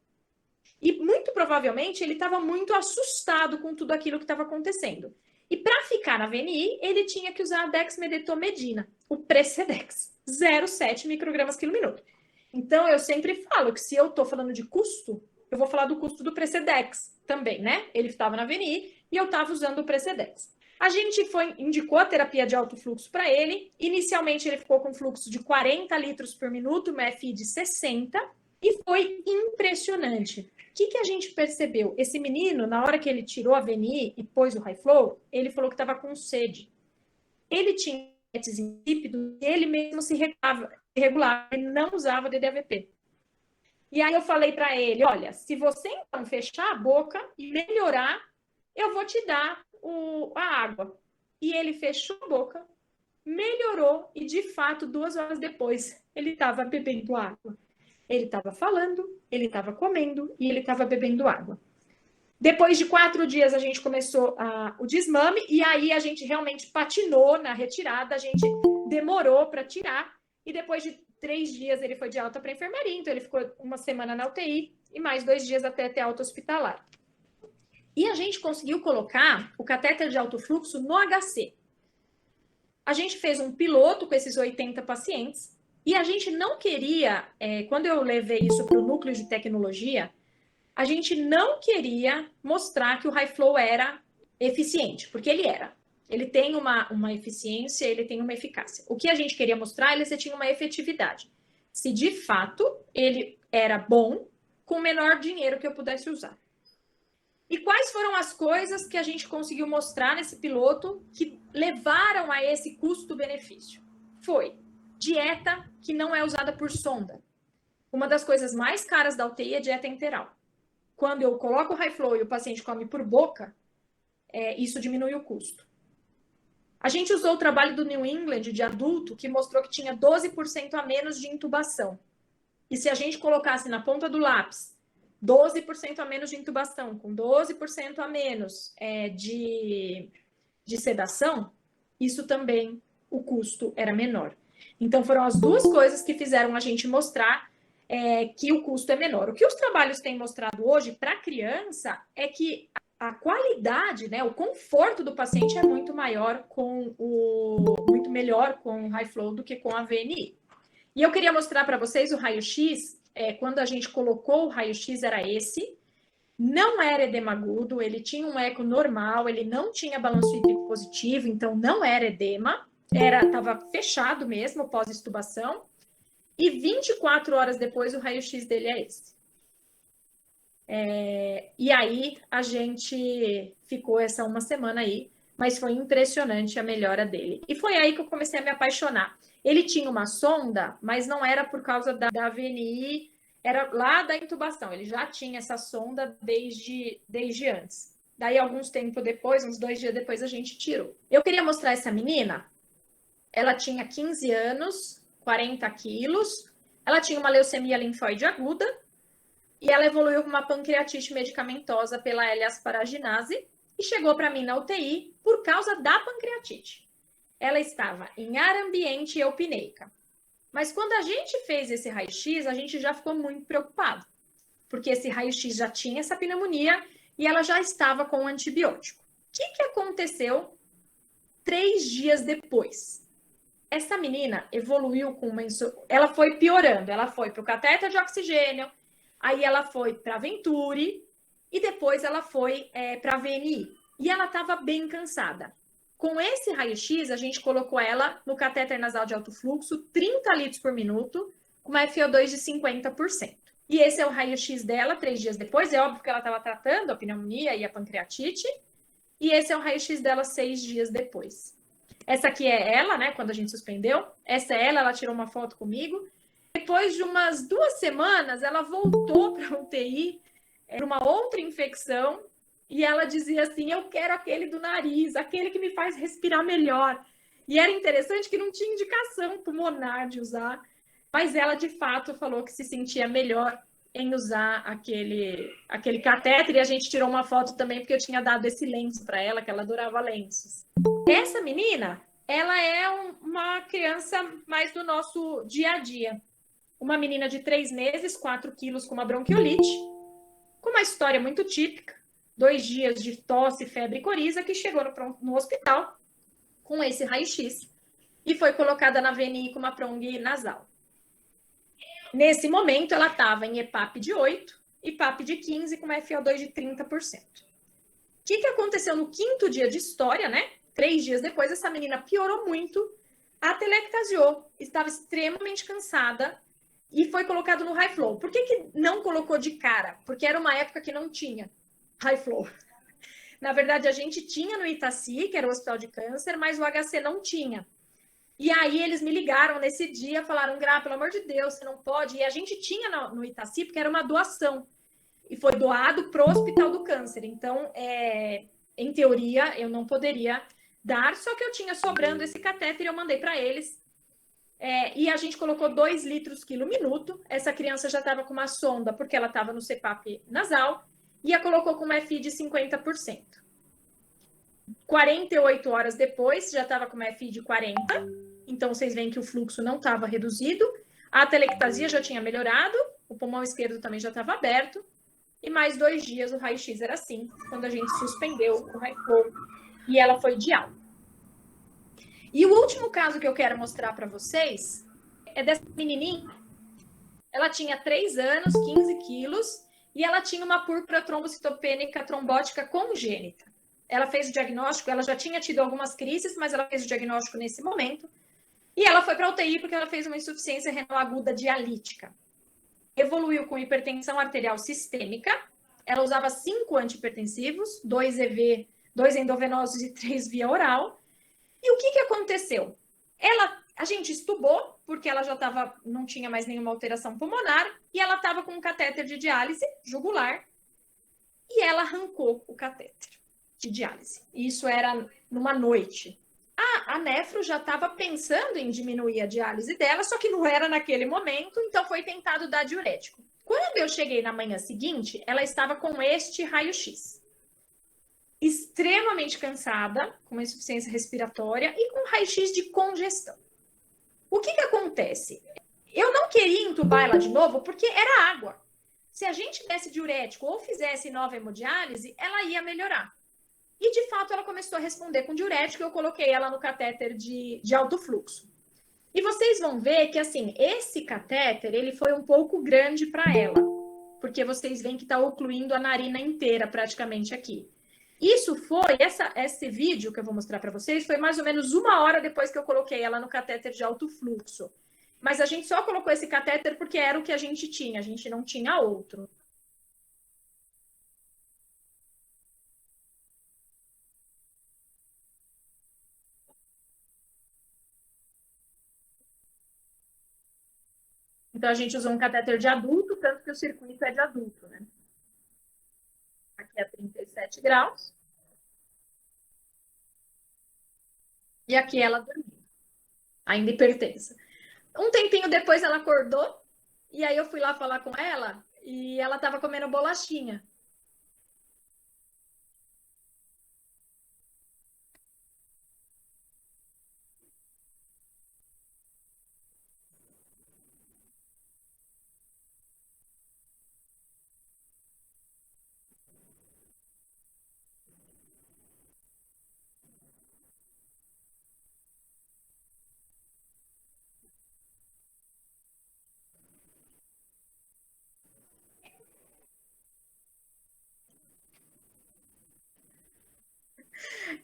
E muito provavelmente ele estava muito assustado com tudo aquilo que estava acontecendo. E para ficar na VNI, ele tinha que usar a dexmedetomidina, o Precedex, 0,7 microgramas quilo minuto. Então, eu sempre falo que se eu estou falando de custo, eu vou falar do custo do Precedex também, né? Ele estava na VNI e eu estava usando o Precedex. A gente indicou a terapia de alto fluxo para ele. Inicialmente, ele ficou com fluxo de 40 litros por minuto, uma FI de 60, e foi impressionante. O que a gente percebeu? Esse menino, na hora que ele tirou a VNI e pôs o high flow, ele falou que estava com sede. Ele tinha diabetes insípido e ele mesmo se regulava, ele não usava DDAVP. E aí eu falei para ele, olha, se você então fechar a boca e melhorar, eu vou te dar a água. E ele fechou a boca, melhorou e, de fato, 2 horas depois, ele estava bebendo água. Ele estava falando, ele estava comendo e ele estava bebendo água. Depois de 4 dias, a gente começou o desmame e aí a gente realmente patinou na retirada, a gente demorou para tirar e depois de 3 dias ele foi de alta para a enfermaria, então ele ficou 1 semana na UTI e mais 2 dias até ter alta hospitalar. E a gente conseguiu colocar o catéter de alto fluxo no HC. A gente fez um piloto com esses 80 pacientes e a gente não queria, quando eu levei isso para o núcleo de tecnologia, a gente não queria mostrar que o high flow era eficiente, porque ele era. Ele tem uma eficiência, ele tem uma eficácia. O que a gente queria mostrar, ele tinha uma efetividade. Se de fato ele era bom, com o menor dinheiro que eu pudesse usar. E quais foram as coisas que a gente conseguiu mostrar nesse piloto que levaram a esse custo-benefício? Foi dieta que não é usada por sonda. Uma das coisas mais caras da UTI é dieta enteral. Quando eu coloco o high flow e o paciente come por boca, isso diminui o custo. A gente usou o trabalho do New England de adulto, que mostrou que tinha 12% a menos de intubação. E se a gente colocasse na ponta do lápis 12% a menos de intubação, com 12% a menos de sedação, isso também, o custo era menor. Então, foram as 2 coisas que fizeram a gente mostrar que o custo é menor. O que os trabalhos têm mostrado hoje para a criança é que a qualidade, né, o conforto do paciente é muito maior muito melhor com o high flow do que com a VNI. E eu queria mostrar para vocês o raio-x. Quando a gente colocou o raio-x era esse, não era edema agudo, ele tinha um eco normal, ele não tinha balanço hídrico positivo, então não era edema, estava fechado mesmo pós-extubação, e 24 horas depois o raio-x dele é esse. E aí a gente ficou essa 1 semana aí, mas foi impressionante a melhora dele. E foi aí que eu comecei a me apaixonar. Ele tinha uma sonda, mas não era por causa da VNI era lá da intubação, ele já tinha essa sonda desde antes. Daí, alguns tempos depois, uns 2 dias depois, a gente tirou. Eu queria mostrar essa menina. Ela tinha 15 anos, 40 quilos. Ela tinha uma leucemia linfóide aguda. E ela evoluiu com uma pancreatite medicamentosa pela L-asparaginase. E chegou para mim na UTI por causa da pancreatite. Ela estava em ar ambiente e eupneica. Mas quando a gente fez esse raio-x, a gente já ficou muito preocupado. Porque esse raio-x já tinha essa pneumonia e ela já estava com o antibiótico. O que aconteceu 3 dias depois? Essa menina evoluiu com uma ela foi piorando, ela foi para o catéter de oxigênio, aí ela foi para a Venturi e depois ela foi para a VNI. E ela estava bem cansada. Com esse raio-x, a gente colocou ela no catéter nasal de alto fluxo, 30 litros por minuto, com uma FO2 de 50%. E esse é o raio-x dela 3 dias depois. É óbvio que ela estava tratando a pneumonia e a pancreatite. E esse é o raio-x dela 6 dias depois. Essa aqui é ela, né? Quando a gente suspendeu. Essa é ela tirou uma foto comigo. Depois de umas 2 semanas, ela voltou para a UTI, para uma outra infecção. E ela dizia assim: eu quero aquele do nariz, aquele que me faz respirar melhor. E era interessante que não tinha indicação pulmonar de usar. Mas ela, de fato, falou que se sentia melhor em usar aquele catéter. E a gente tirou uma foto também, porque eu tinha dado esse lenço para ela, que ela adorava lenços. Essa menina, ela é uma criança mais do nosso dia a dia. Uma menina de 3 meses, 4 quilos, com uma bronquiolite, com uma história muito típica. 2 dias de tosse, febre e coriza, que chegou no hospital com esse raio-x e foi colocada na VNI com uma prong nasal. Nesse momento, ela estava em EPAP de 8, EPAP de 15, com uma FO2 de 30%. O que aconteceu no 5º dia de história, né? 3 dias depois, essa menina piorou muito, atelectasiou, estava extremamente cansada e foi colocado no high flow. Por que não colocou de cara? Porque era uma época que não tinha high flow. Na verdade, a gente tinha no Itaci, que era o Hospital de Câncer, mas o HC não tinha. E aí eles me ligaram nesse dia, falaram: Gra, pelo amor de Deus, você não pode. E a gente tinha no Itaci, porque era uma doação. E foi doado para o Hospital do Câncer. Então, em teoria, eu não poderia dar, só que eu tinha sobrando esse catéter e eu mandei para eles. E a gente colocou 2 litros quilo minuto. Essa criança já estava com uma sonda, porque ela estava no CPAP nasal, e a colocou com uma FI de 50%. 48 horas depois, já estava com uma FI de 40%. Então, vocês veem que o fluxo não estava reduzido. A atelectasia já tinha melhorado, o pulmão esquerdo também já estava aberto. E mais 2 dias o raio-x era assim, quando a gente suspendeu o raio-flow e ela foi de alta. E o último caso que eu quero mostrar para vocês é dessa menininha. Ela tinha 3 anos, 15 quilos, e ela tinha uma púrpura trombocitopênica trombótica congênita. Ela fez o diagnóstico, ela já tinha tido algumas crises, mas ela fez o diagnóstico nesse momento. E ela foi para a UTI porque ela fez uma insuficiência renal aguda dialítica. Evoluiu com hipertensão arterial sistêmica. Ela usava 5 antihipertensivos, 2 EV, 2 endovenosos e 3 via oral. E o que aconteceu? A gente estubou, porque ela já não tinha mais nenhuma alteração pulmonar, e ela estava com um catéter de diálise jugular, e ela arrancou o catéter de diálise. Isso era numa noite. A nefro já estava pensando em diminuir a diálise dela, só que não era naquele momento, então foi tentado dar diurético. Quando eu cheguei na manhã seguinte, ela estava com este raio-x. Extremamente cansada, com uma insuficiência respiratória e com raio-x de congestão. O que acontece? Eu não queria entubar ela de novo porque era água. Se a gente desse diurético ou fizesse nova hemodiálise, ela ia melhorar. E, de fato, ela começou a responder com diurético e eu coloquei ela no catéter de alto fluxo. E vocês vão ver que, assim, esse catéter, ele foi um pouco grande para ela, porque vocês veem que está ocluindo a narina inteira praticamente aqui. Isso foi, esse vídeo que eu vou mostrar para vocês, foi mais ou menos 1 hora depois que eu coloquei ela no catéter de alto fluxo. Mas a gente só colocou esse catéter porque era o que a gente tinha, a gente não tinha outro. Então, a gente usou um catéter de adulto, tanto que o circuito é de adulto, né? Aqui é 37 graus. E aqui ela dormiu, ainda hipertensa. Um tempinho depois ela acordou, e aí eu fui lá falar com ela, e ela estava comendo bolachinha.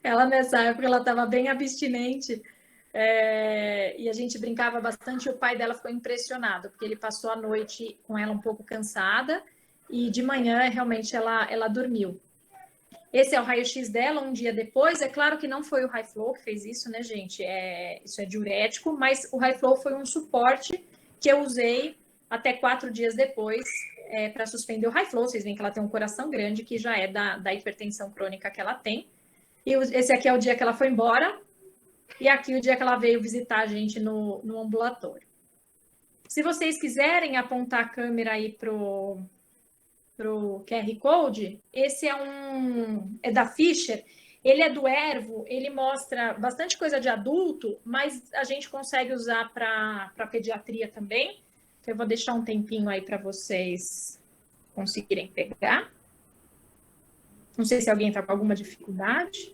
Ela nessa época ela estava bem abstinente, e a gente brincava bastante. E o pai dela ficou impressionado porque ele passou a noite com ela um pouco cansada e de manhã realmente ela dormiu. Esse é o raio-x dela um dia depois. É claro que não foi o High Flow que fez isso, né, gente? Isso é diurético, mas o High Flow foi um suporte que eu usei até 4 dias depois para suspender o High Flow. Vocês veem que ela tem um coração grande, que já é da hipertensão crônica que ela tem. E esse aqui é o dia que ela foi embora, e aqui o dia que ela veio visitar a gente no ambulatório. Se vocês quiserem apontar a câmera aí pro QR Code, esse é da Fischer, ele é do Ervo, ele mostra bastante coisa de adulto, mas a gente consegue usar para pediatria também. Então, eu vou deixar um tempinho aí para vocês conseguirem pegar. Não sei se alguém está com alguma dificuldade.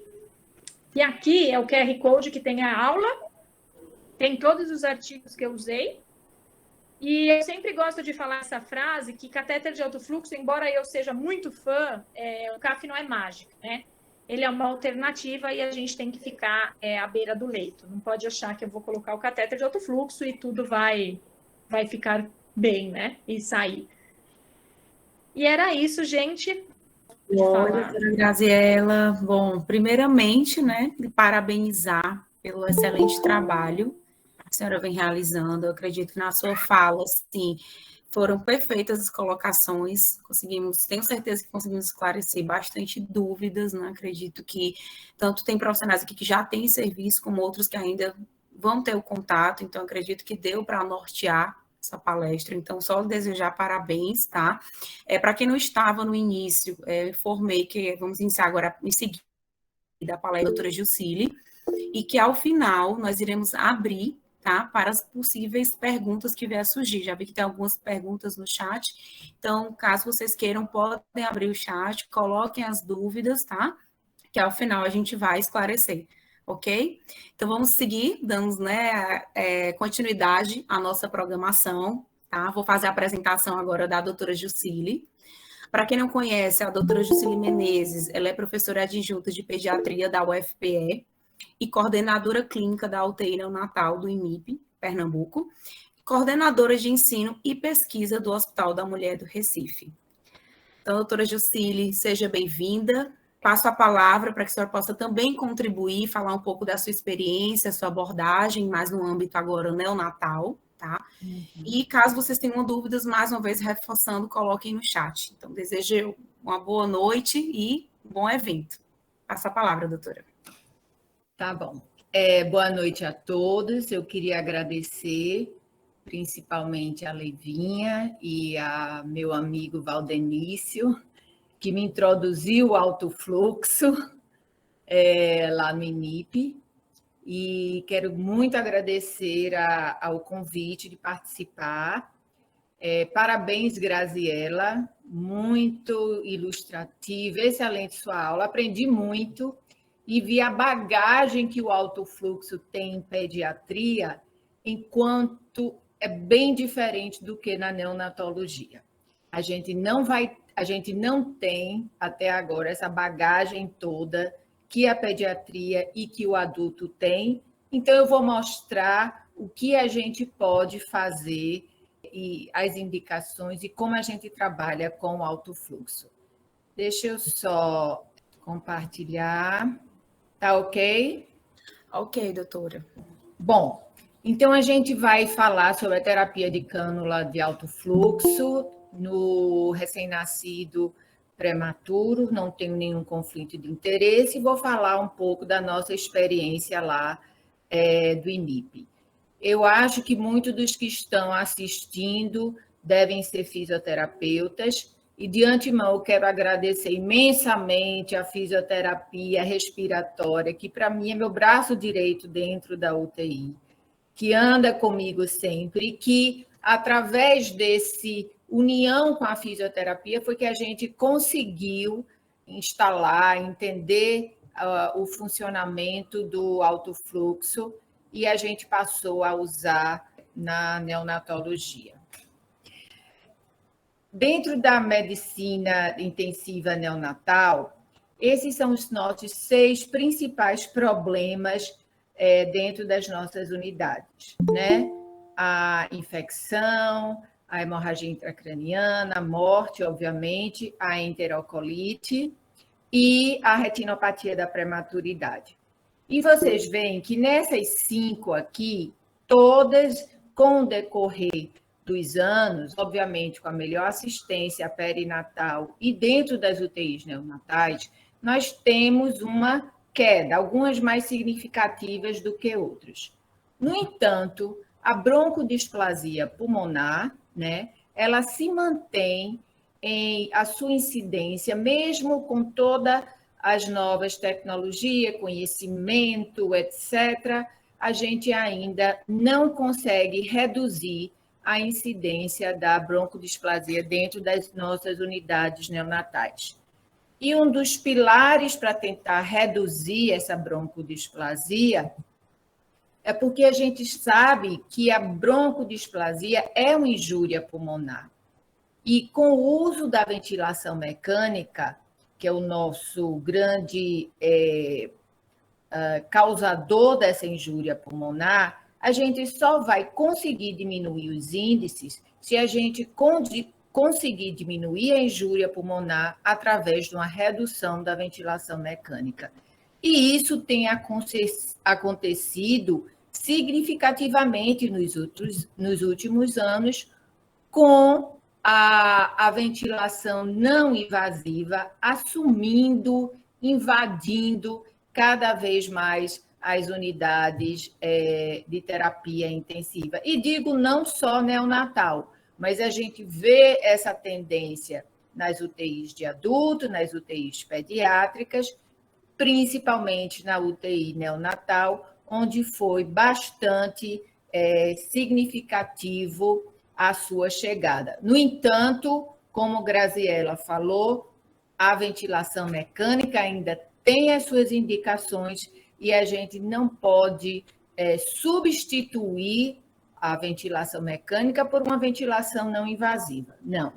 E aqui é o QR Code que tem a aula, tem todos os artigos que eu usei. E eu sempre gosto de falar essa frase, que catéter de alto fluxo, embora eu seja muito fã, o CAF não é mágica, né? Ele é uma alternativa e a gente tem que ficar à beira do leito. Não pode achar que eu vou colocar o catéter de alto fluxo e tudo vai ficar bem, né? E sair. E era isso, gente. Oi, doutora Graziela. Bom, primeiramente, né, parabenizar pelo excelente trabalho que a senhora vem realizando. Eu acredito que na sua fala, assim, foram perfeitas as colocações, tenho certeza que conseguimos esclarecer bastante dúvidas, né? Acredito que tanto tem profissionais aqui que já têm serviço, como outros que ainda vão ter o contato, então acredito que deu para nortear essa palestra, então só desejar parabéns, tá? Para quem não estava no início, informei que vamos iniciar agora em seguida a palestra da doutora Jucília, e que ao final nós iremos abrir, tá, para as possíveis perguntas que vier a surgir. Já vi que tem algumas perguntas no chat, então, caso vocês queiram, podem abrir o chat, coloquem as dúvidas, tá? Que ao final a gente vai esclarecer, ok? Então, vamos seguir, dando, né, continuidade à nossa programação, tá? Vou fazer a apresentação agora da doutora Jucília. Para quem não conhece, a doutora Jucília Menezes, ela é professora adjunta de pediatria da UFPE e coordenadora clínica da UTI neonatal do IMIP, Pernambuco, coordenadora de ensino e pesquisa do Hospital da Mulher do Recife. Então, doutora Jucília, seja bem-vinda. Passo a palavra para que a senhora possa também contribuir, falar um pouco da sua experiência, sua abordagem, mais no âmbito agora neonatal, tá? E caso vocês tenham dúvidas, mais uma vez reforçando, coloquem no chat. Então, desejo uma boa noite e um bom evento. Passo a palavra, doutora. Tá bom. Boa noite a todos. Eu queria agradecer principalmente a Leivinha e a meu amigo Valdenício, que me introduziu o alto fluxo lá no INIP. E quero muito agradecer ao convite de participar. Parabéns, Graziela, muito ilustrativa, excelente sua aula, aprendi muito e vi a bagagem que o alto fluxo tem em pediatria, enquanto é bem diferente do que na neonatologia. A gente não tem até agora essa bagagem toda que a pediatria e que o adulto tem. Então, eu vou mostrar o que a gente pode fazer e as indicações e como a gente trabalha com o alto fluxo. Deixa eu só compartilhar. Tá ok? Ok, doutora. Bom, então a gente vai falar sobre a terapia de cânula de alto fluxo no recém-nascido prematuro, não tenho nenhum conflito de interesse, e vou falar um pouco da nossa experiência lá do IMIP. Eu acho que muitos dos que estão assistindo devem ser fisioterapeutas, e de antemão eu quero agradecer imensamente a fisioterapia respiratória, que para mim é meu braço direito dentro da UTI, que anda comigo sempre, que através desse união com a fisioterapia foi que a gente conseguiu instalar, entender o funcionamento do alto fluxo, e a gente passou a usar na neonatologia. Dentro da medicina intensiva neonatal, esses são os nossos 6 principais problemas dentro das nossas unidades, né? A infecção, a hemorragia intracraniana, a morte, obviamente, a enterocolite e a retinopatia da prematuridade. E vocês veem que nessas 5 aqui, todas com o decorrer dos anos, obviamente com a melhor assistência perinatal e dentro das UTIs neonatais, nós temos uma queda, algumas mais significativas do que outras. No entanto, a broncodisplasia pulmonar, né, ela se mantém em a sua incidência, mesmo com todas as novas tecnologias, conhecimento, etc., a gente ainda não consegue reduzir a incidência da broncodisplasia dentro das nossas unidades neonatais. E um dos pilares para tentar reduzir essa broncodisplasia é porque a gente sabe que a broncodisplasia é uma injúria pulmonar. E com o uso da ventilação mecânica, que é o nosso grande causador dessa injúria pulmonar, a gente só vai conseguir diminuir os índices se a gente conseguir diminuir a injúria pulmonar através de uma redução da ventilação mecânica. E isso tem acontecido significativamente nos últimos anos com a ventilação não invasiva assumindo, invadindo cada vez mais as unidades de terapia intensiva. E digo não só neonatal, mas a gente vê essa tendência nas UTIs de adulto, nas UTIs pediátricas, principalmente na UTI neonatal, onde foi bastante significativo a sua chegada. No entanto, como Graziela falou, a ventilação mecânica ainda tem as suas indicações e a gente não pode substituir a ventilação mecânica por uma ventilação não invasiva. Não.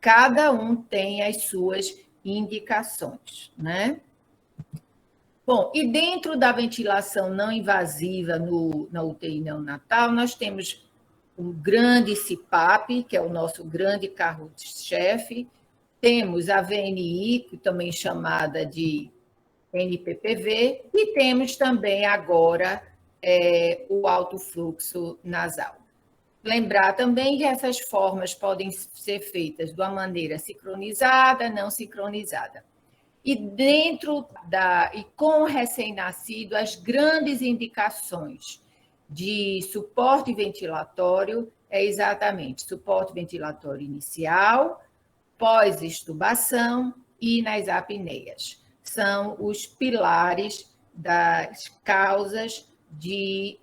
Cada um tem as suas indicações, né? Bom, e dentro da ventilação não invasiva na UTI neonatal, nós temos um grande CPAP, que é o nosso grande carro-chefe, temos a VNI, também chamada de NPPV, e temos também agora o alto fluxo nasal. Lembrar também que essas formas podem ser feitas de uma maneira sincronizada, não sincronizada. E e com o recém-nascido, as grandes indicações de suporte ventilatório é exatamente suporte ventilatório inicial, pós-extubação e nas apneias. São os pilares das causas de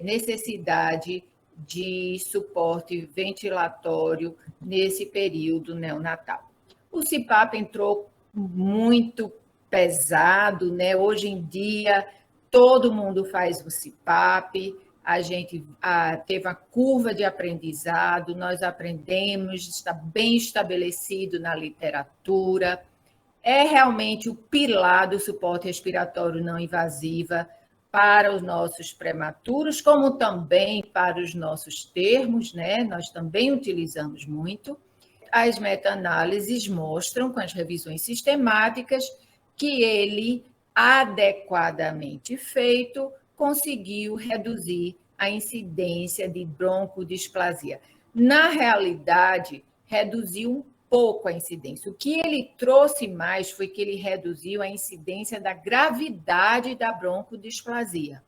necessidade de suporte ventilatório nesse período neonatal. O CPAP entrou muito pesado, né? Hoje em dia, todo mundo faz o CPAP, a gente teve a curva de aprendizado, nós aprendemos, está bem estabelecido na literatura, é realmente o pilar do suporte respiratório não invasiva para os nossos prematuros, como também para os nossos termos, né? Nós também utilizamos muito. As meta-análises mostram, com as revisões sistemáticas, que ele, adequadamente feito, conseguiu reduzir a incidência de broncodisplasia. Na realidade, reduziu um pouco a incidência. O que ele trouxe mais foi que ele reduziu a incidência da gravidade da broncodisplasia.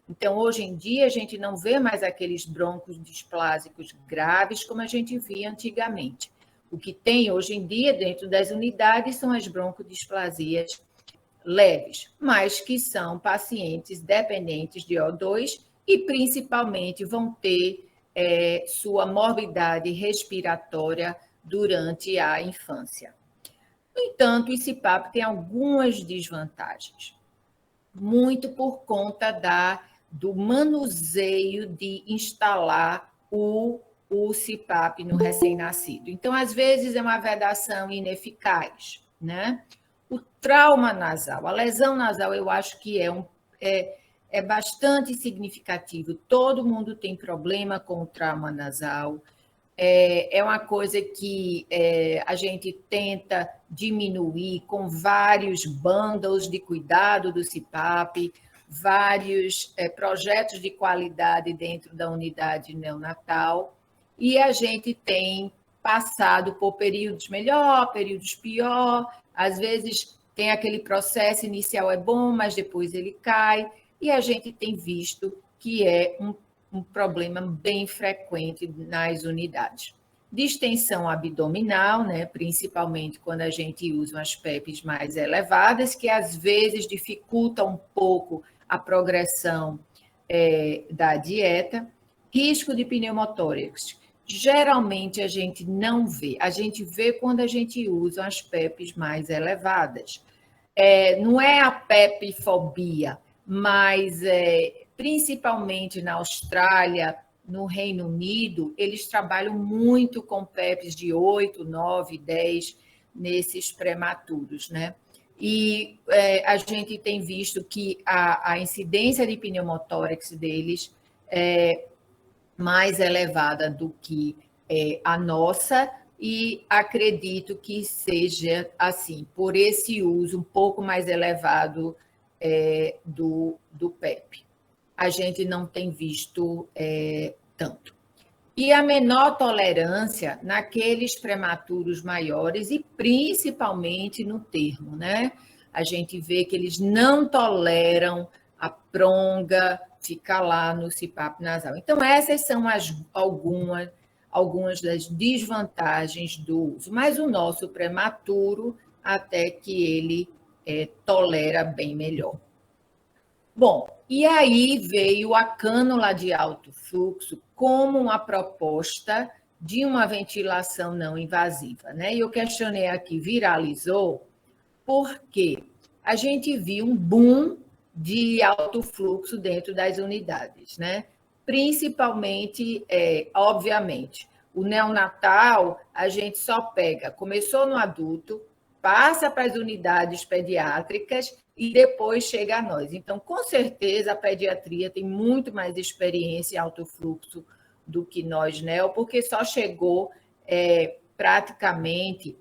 Então, hoje em dia, a gente não vê mais aqueles broncos displásicos graves como a gente via antigamente. O que tem hoje em dia dentro das unidades são as broncodisplasias leves, mas que são pacientes dependentes de O2 e, principalmente, vão ter sua morbidade respiratória durante a infância. No entanto, o CPAP tem algumas desvantagens, muito por conta do manuseio de instalar o CPAP no recém-nascido. Então, às vezes, é uma vedação ineficaz, né? O trauma nasal, a lesão nasal, eu acho que é bastante significativo. Todo mundo tem problema com o trauma nasal. É uma coisa que a gente tenta diminuir com vários bundles de cuidado do CPAP, vários projetos de qualidade dentro da unidade neonatal, e a gente tem passado por períodos melhor, períodos pior, às vezes tem aquele processo inicial é bom, mas depois ele cai, e a gente tem visto que é um problema bem frequente nas unidades. Distensão abdominal, né, principalmente quando a gente usa as PEPs mais elevadas, que às vezes dificulta um pouco a progressão da dieta. Risco de pneumotórax. Geralmente a gente não vê, a gente vê quando a gente usa as PEPs mais elevadas. Não é a PEP-fobia, mas principalmente na Austrália, no Reino Unido, eles trabalham muito com PEPs de 8, 9, 10 nesses prematuros, né? E a gente tem visto que a incidência de pneumotórax deles é mais elevada do que a nossa, e acredito que seja assim, por esse uso um pouco mais elevado do PEP. A gente não tem visto tanto. E a menor tolerância naqueles prematuros maiores e principalmente no termo, né? A gente vê que eles não toleram a pronga ficar lá no CPAP nasal. Então, essas são algumas das desvantagens do uso. Mas o nosso prematuro, até que ele tolera bem melhor. Bom, e aí veio a cânula de alto fluxo como uma proposta de uma ventilação não invasiva, né? E eu questionei aqui, viralizou, porque a gente viu um boom de alto fluxo dentro das unidades, né? Principalmente, obviamente, o neonatal, a gente só pega, começou no adulto, passa para as unidades pediátricas e depois chega a nós. Então, com certeza, a pediatria tem muito mais experiência em alto fluxo do que nós, né? Porque só chegou praticamente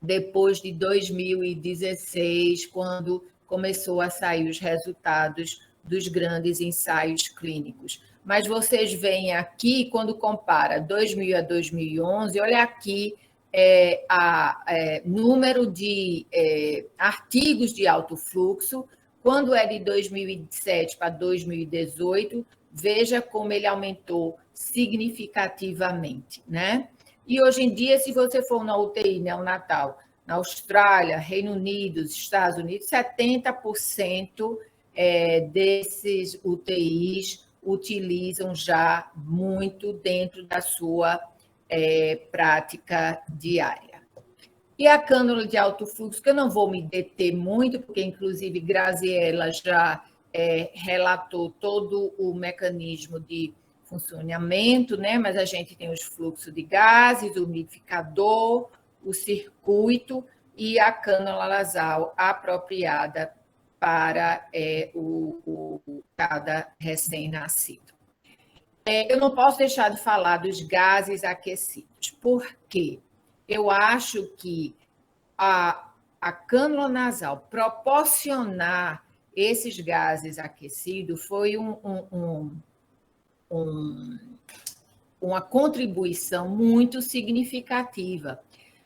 depois de 2016, quando começou a sair os resultados dos grandes ensaios clínicos. Mas vocês veem aqui, quando compara 2000 a 2011, olha aqui número de artigos de alto fluxo, quando é de 2007 para 2018, veja como ele aumentou significativamente, né? E hoje em dia, se você for na UTI neonatal, na Austrália, Reino Unido, Estados Unidos, 70% desses UTIs utilizam já muito dentro da sua prática diária. E a cânula de alto fluxo, que eu não vou me deter muito, porque, inclusive, Graziella já relatou todo o mecanismo de funcionamento, né? Mas a gente tem os fluxos de gases, o umidificador, o circuito e a cânula nasal apropriada para cada recém-nascido. Eu não posso deixar de falar dos gases aquecidos, porque eu acho que a cânula nasal proporcionar esses gases aquecidos foi uma contribuição muito significativa.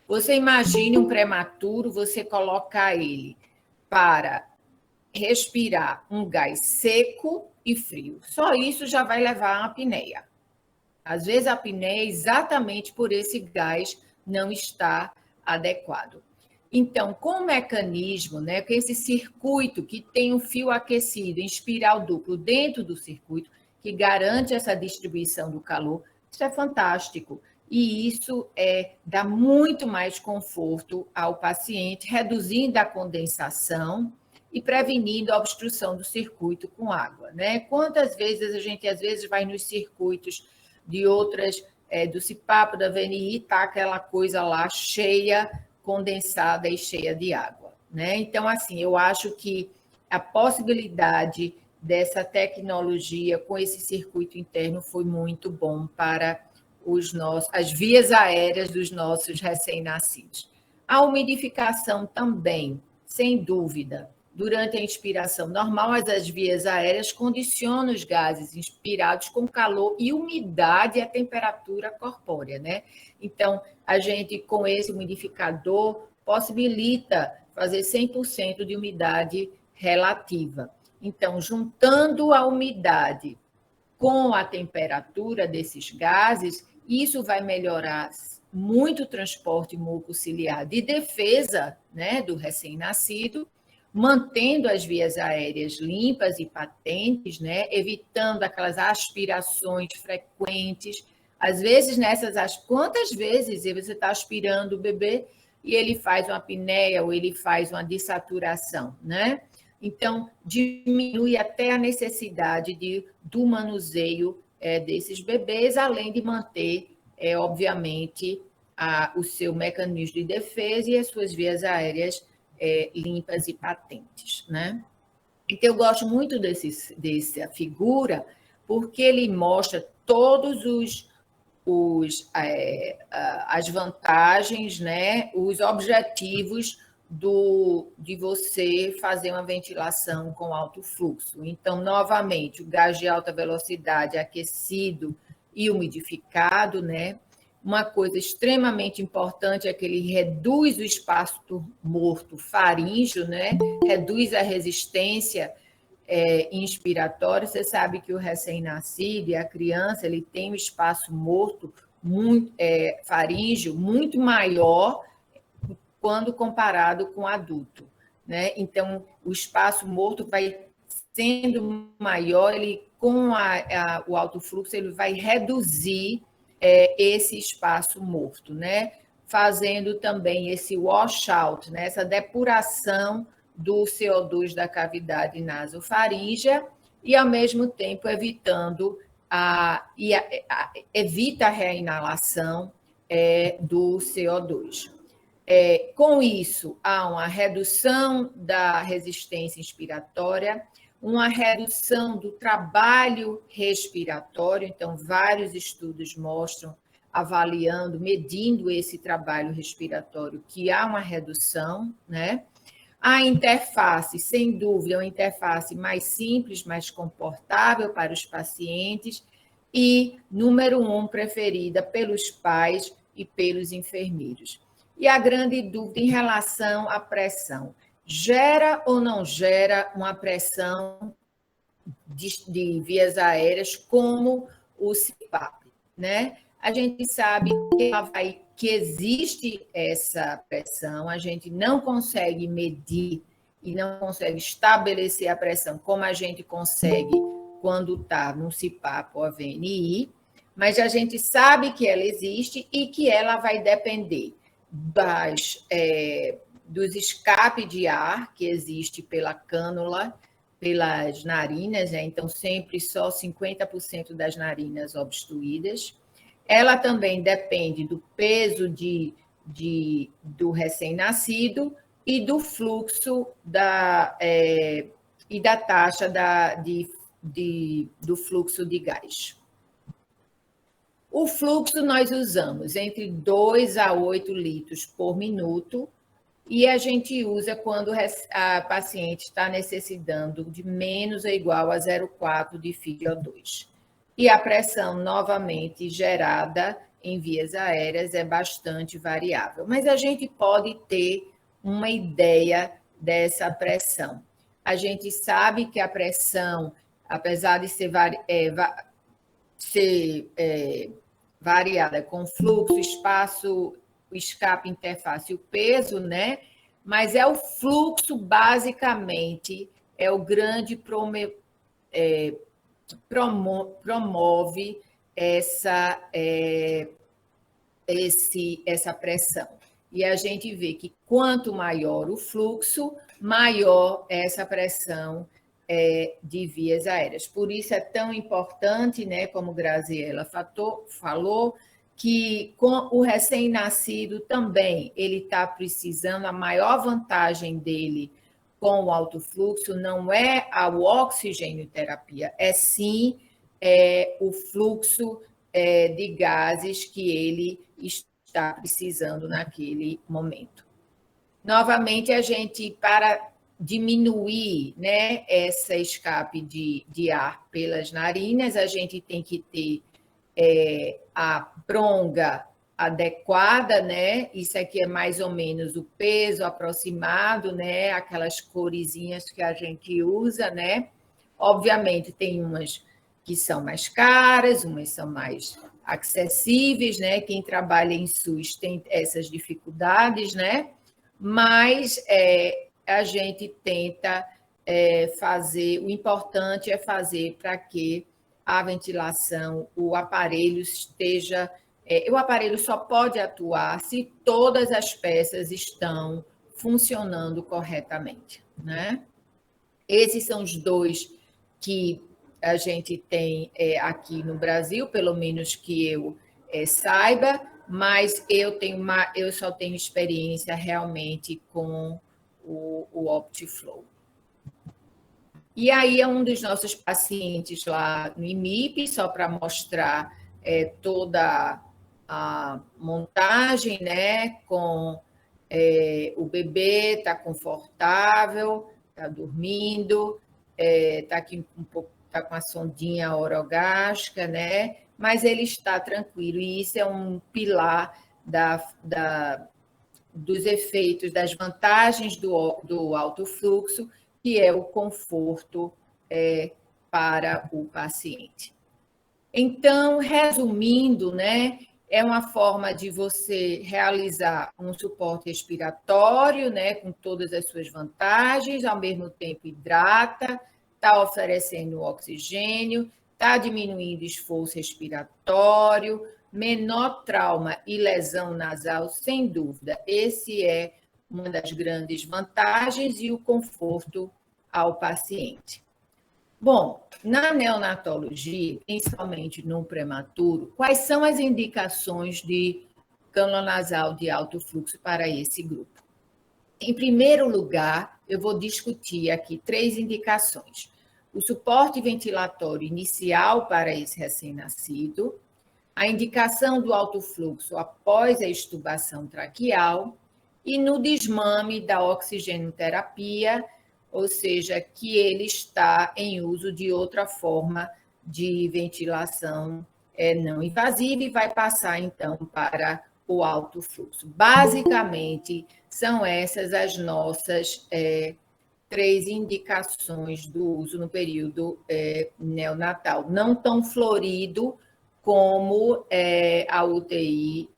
Você imagine um prematuro, você colocar ele para respirar um gás seco e frio. Só isso já vai levar a uma apneia. Às vezes a apneia é exatamente por esse gás não estar adequado. Então, com o mecanismo, né, com esse circuito que tem um fio aquecido em espiral duplo dentro do circuito, que garante essa distribuição do calor, isso é fantástico. E isso dá muito mais conforto ao paciente, reduzindo a condensação e prevenindo a obstrução do circuito com água, né? Quantas vezes a gente, às vezes, vai nos circuitos de outras, do CPAP, da VNI, tá aquela coisa lá cheia, condensada e cheia de água, né? Então, assim, eu acho que a possibilidade dessa tecnologia com esse circuito interno foi muito bom para as vias aéreas dos nossos recém-nascidos. A umidificação também, sem dúvida. Durante a inspiração normal, as vias aéreas condicionam os gases inspirados com calor e umidade e a temperatura corpórea, né? Então, a gente, com esse umidificador, possibilita fazer 100% de umidade relativa. Então, juntando a umidade com a temperatura desses gases, isso vai melhorar muito o transporte mucociliar de defesa, né, do recém-nascido, mantendo as vias aéreas limpas e patentes, né, evitando aquelas aspirações frequentes. Às vezes, quantas vezes você está aspirando o bebê e ele faz uma apneia ou ele faz uma dessaturação, né? Então, diminui até a necessidade do manuseio desses bebês, além de manter, obviamente, o seu mecanismo de defesa e as suas vias aéreas limpas e patentes, né? Então, eu gosto muito dessa figura, porque ele mostra todos as vantagens, né? Os objetivos de você fazer uma ventilação com alto fluxo. Então, novamente, o gás de alta velocidade aquecido e umidificado, né? Uma coisa extremamente importante é que ele reduz o espaço morto faríngeo, né? Reduz a resistência inspiratória. Você sabe que o recém-nascido e a criança, ele tem um espaço morto faríngeo muito maior quando comparado com o adulto, né? Então, o espaço morto vai sendo maior, ele com o alto fluxo, ele vai reduzir esse espaço morto, né? Fazendo também esse washout, né? Essa depuração do CO2 da cavidade nasofaríngea e, ao mesmo tempo, evita a reinalação do CO2. Com isso, há uma redução da resistência inspiratória, uma redução do trabalho respiratório. Então, vários estudos mostram, avaliando, medindo esse trabalho respiratório, que há uma redução, né? A interface, sem dúvida, é uma interface mais simples, mais confortável para os pacientes e, número 1, preferida pelos pais e pelos enfermeiros. E a grande dúvida em relação à pressão. Gera ou não gera uma pressão de vias aéreas como o CPAP, né? A gente sabe que existe essa pressão, a gente não consegue medir e não consegue estabelecer a pressão como a gente consegue quando está no CPAP ou a VNI, mas a gente sabe que ela existe e que ela vai depender dos escape de ar que existe pela cânula, pelas narinas, né? Então sempre só 50% das narinas obstruídas. Ela também depende do peso do recém-nascido e do fluxo e da taxa do fluxo de gás. O fluxo nós usamos entre 2 a 8 litros por minuto e a gente usa quando a paciente está necessitando de menos ou igual a 0,4 de FiO2. e a pressão novamente gerada em vias aéreas é bastante variável. Mas a gente pode ter uma ideia dessa pressão. A gente sabe que a pressão, apesar de ser variada com fluxo, espaço, o escape, interface e o peso, né? Mas é o fluxo, basicamente, é o grande promove essa pressão. E a gente vê que quanto maior o fluxo, maior essa pressão de vias aéreas. Por isso é tão importante, né, como Graziela falou, que com o recém-nascido também ele está precisando, a maior vantagem dele com o alto fluxo não é a oxigênio-terapia, é sim o fluxo de gases que ele está precisando naquele momento. Novamente, a gente, para diminuir, né, essa escape de ar pelas narinas, a gente tem que ter a pronga adequada, né? Isso aqui é mais ou menos o peso aproximado, né? Aquelas coresinhas que a gente usa, né? Obviamente, tem umas que são mais caras, umas são mais acessíveis, né? Quem trabalha em SUS tem essas dificuldades, né? Mas a gente tenta fazer, o importante é fazer para que a ventilação, o aparelho esteja... o aparelho só pode atuar se todas as peças estão funcionando corretamente, né? Esses são os dois que a gente tem aqui no Brasil, pelo menos que eu saiba, mas eu só tenho experiência realmente com o OptiFlow. E aí é um dos nossos pacientes lá no IMIP, só para mostrar toda a montagem, né? Com o bebê, está confortável, está dormindo, está aqui um pouco, está com a sondinha orogástrica, né? Mas ele está tranquilo, e isso é um pilar dos efeitos, das vantagens do alto fluxo, que é o conforto para o paciente. Então, resumindo, né, é uma forma de você realizar um suporte respiratório, né, com todas as suas vantagens, ao mesmo tempo hidrata, está oferecendo oxigênio, está diminuindo esforço respiratório, menor trauma e lesão nasal, sem dúvida. Esse é uma das grandes vantagens, e o conforto ao paciente. Bom, na neonatologia, principalmente no prematuro, quais são as indicações de cânula nasal de alto fluxo para esse grupo? Em primeiro lugar, eu vou discutir aqui 3 indicações. O suporte ventilatório inicial para esse recém-nascido, a indicação do alto fluxo após a extubação traqueal e no desmame da oxigenoterapia, ou seja, que ele está em uso de outra forma de ventilação não invasiva, e vai passar, então, para o alto fluxo. Basicamente, são essas as nossas 3 indicações do uso no período neonatal. Não tão florido como a UTI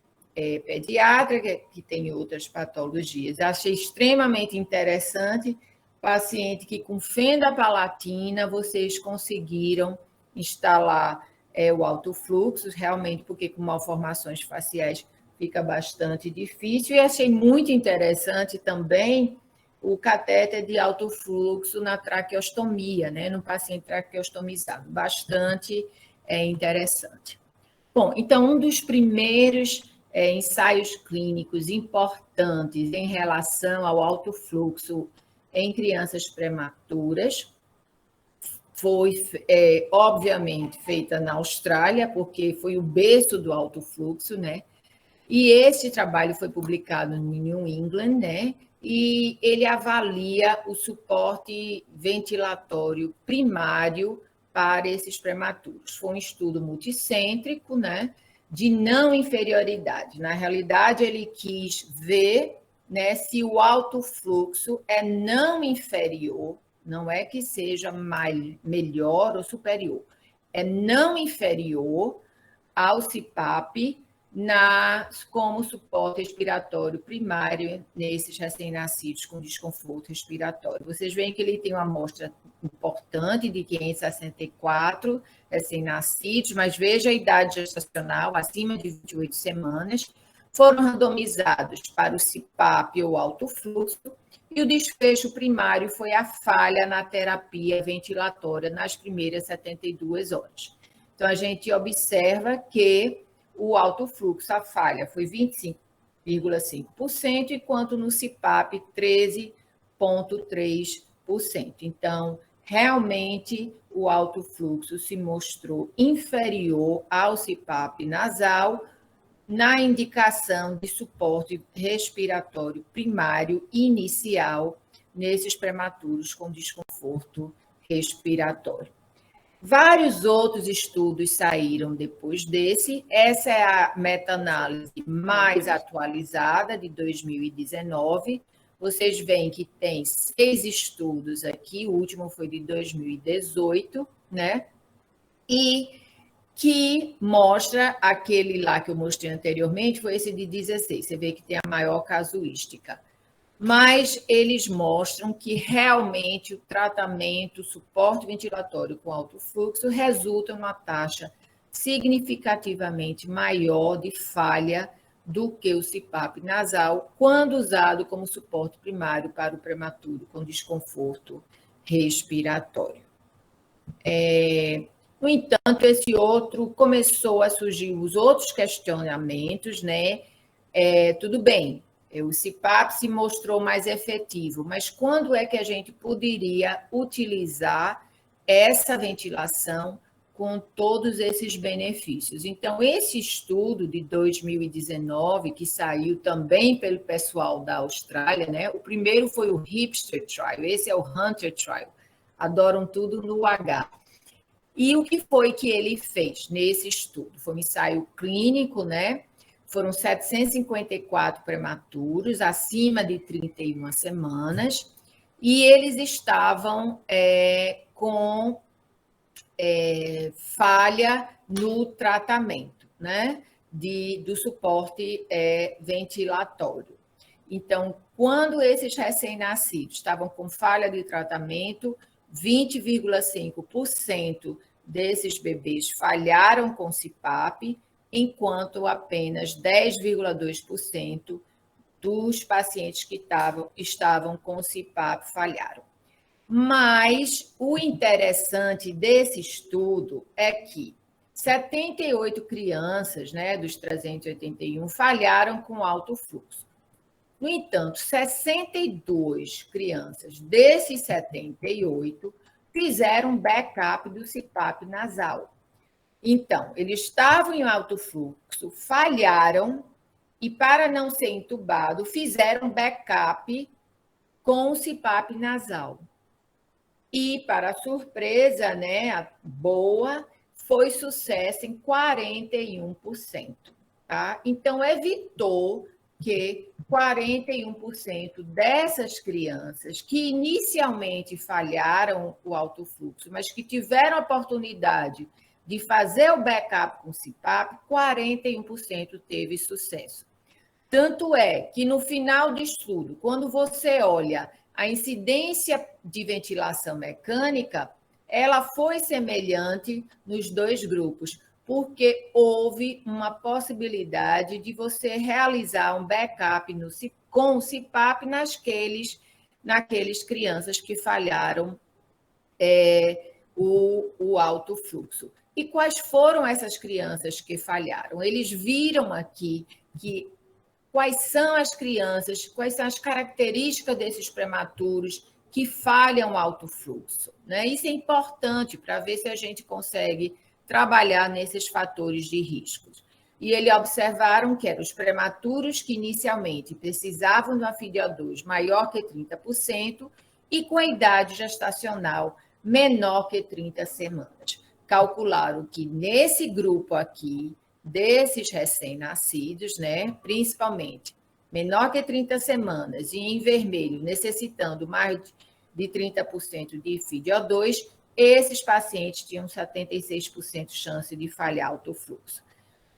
pediátrica, que tem outras patologias. Achei extremamente interessante, paciente que com fenda palatina vocês conseguiram instalar o alto fluxo, realmente, porque com malformações faciais fica bastante difícil. E achei muito interessante também o catéter de alto fluxo na traqueostomia, né, no paciente traqueostomizado. Bastante interessante. Bom, então, um dos primeiros ensaios clínicos importantes em relação ao alto fluxo em crianças prematuras foi, obviamente, feita na Austrália, porque foi o berço do alto fluxo, né? E esse trabalho foi publicado no New England, né? E ele avalia o suporte ventilatório primário para esses prematuros. Foi um estudo multicêntrico, né, de não inferioridade. Na realidade, ele quis ver, né, se o alto fluxo é não inferior, não é que seja melhor ou superior, é não inferior ao CPAP como suporte respiratório primário nesses recém-nascidos com desconforto respiratório. Vocês veem que ele tem uma amostra importante de 564 recém-nascidos, mas veja a idade gestacional, acima de 28 semanas, foram randomizados para o CPAP ou alto fluxo, e o desfecho primário foi a falha na terapia ventilatória nas primeiras 72 horas. Então, a gente observa que o alto fluxo, a falha foi 25,5%, enquanto no CPAP, 13,3%. Então, realmente, o alto fluxo se mostrou inferior ao CPAP nasal na indicação de suporte respiratório primário inicial nesses prematuros com desconforto respiratório. Vários outros estudos saíram depois desse. Essa é a meta-análise mais atualizada, de 2019. Vocês veem que tem 6 estudos aqui, o último foi de 2018, né? E que mostra aquele lá que eu mostrei anteriormente, foi esse de 16. Você vê que tem a maior casuística. Mas eles mostram que realmente o tratamento, o suporte ventilatório com alto fluxo resulta em uma taxa significativamente maior de falha do que o CPAP nasal, quando usado como suporte primário para o prematuro com desconforto respiratório. No entanto, esse outro começou a surgir os outros questionamentos, né? Tudo bem, o CPAP se mostrou mais efetivo, mas quando é que a gente poderia utilizar essa ventilação com todos esses benefícios? Então, esse estudo de 2019, que saiu também pelo pessoal da Austrália, né? O primeiro foi o Hipster Trial, esse é o Hunter Trial, adoram tudo no H. E o que foi que ele fez nesse estudo? Foi um ensaio clínico, né? Foram 754 prematuros, acima de 31 semanas, e eles estavam com falha no tratamento, né? Do suporte ventilatório. Então, quando esses recém-nascidos estavam com falha de tratamento, 20,5% desses bebês falharam com CPAP, enquanto apenas 10,2% dos pacientes que estavam com CPAP falharam. Mas o interessante desse estudo é que 78 crianças, né, dos 381, falharam com alto fluxo. No entanto, 62 crianças desses 78 fizeram backup do CPAP nasal. Então, eles estavam em alto fluxo, falharam e, para não ser entubado, fizeram backup com o CPAP nasal. E, para surpresa, né, boa, foi sucesso em 41%. Tá? Então, evitou que 41% dessas crianças que inicialmente falharam o alto fluxo, mas que tiveram a oportunidade de fazer o backup com CPAP, 41% teve sucesso. Tanto é que no final do estudo, quando você olha a incidência de ventilação mecânica, ela foi semelhante nos dois grupos, porque houve uma possibilidade de você realizar um backup com o CPAP naqueles crianças que falharam o alto fluxo. E quais foram essas crianças que falharam? Eles viram aqui quais são as crianças, quais são as características desses prematuros que falham alto fluxo, né? Isso é importante para ver se a gente consegue trabalhar nesses fatores de riscos. E eles observaram que eram os prematuros que inicialmente precisavam de uma FiO2 maior que 30% e com a idade gestacional menor que 30 semanas. Calcularam que nesse grupo aqui, desses recém-nascidos, né, principalmente menor que 30 semanas e em vermelho, necessitando mais de 30% de FiDO2, esses pacientes tinham 76% de chance de falhar alto fluxo.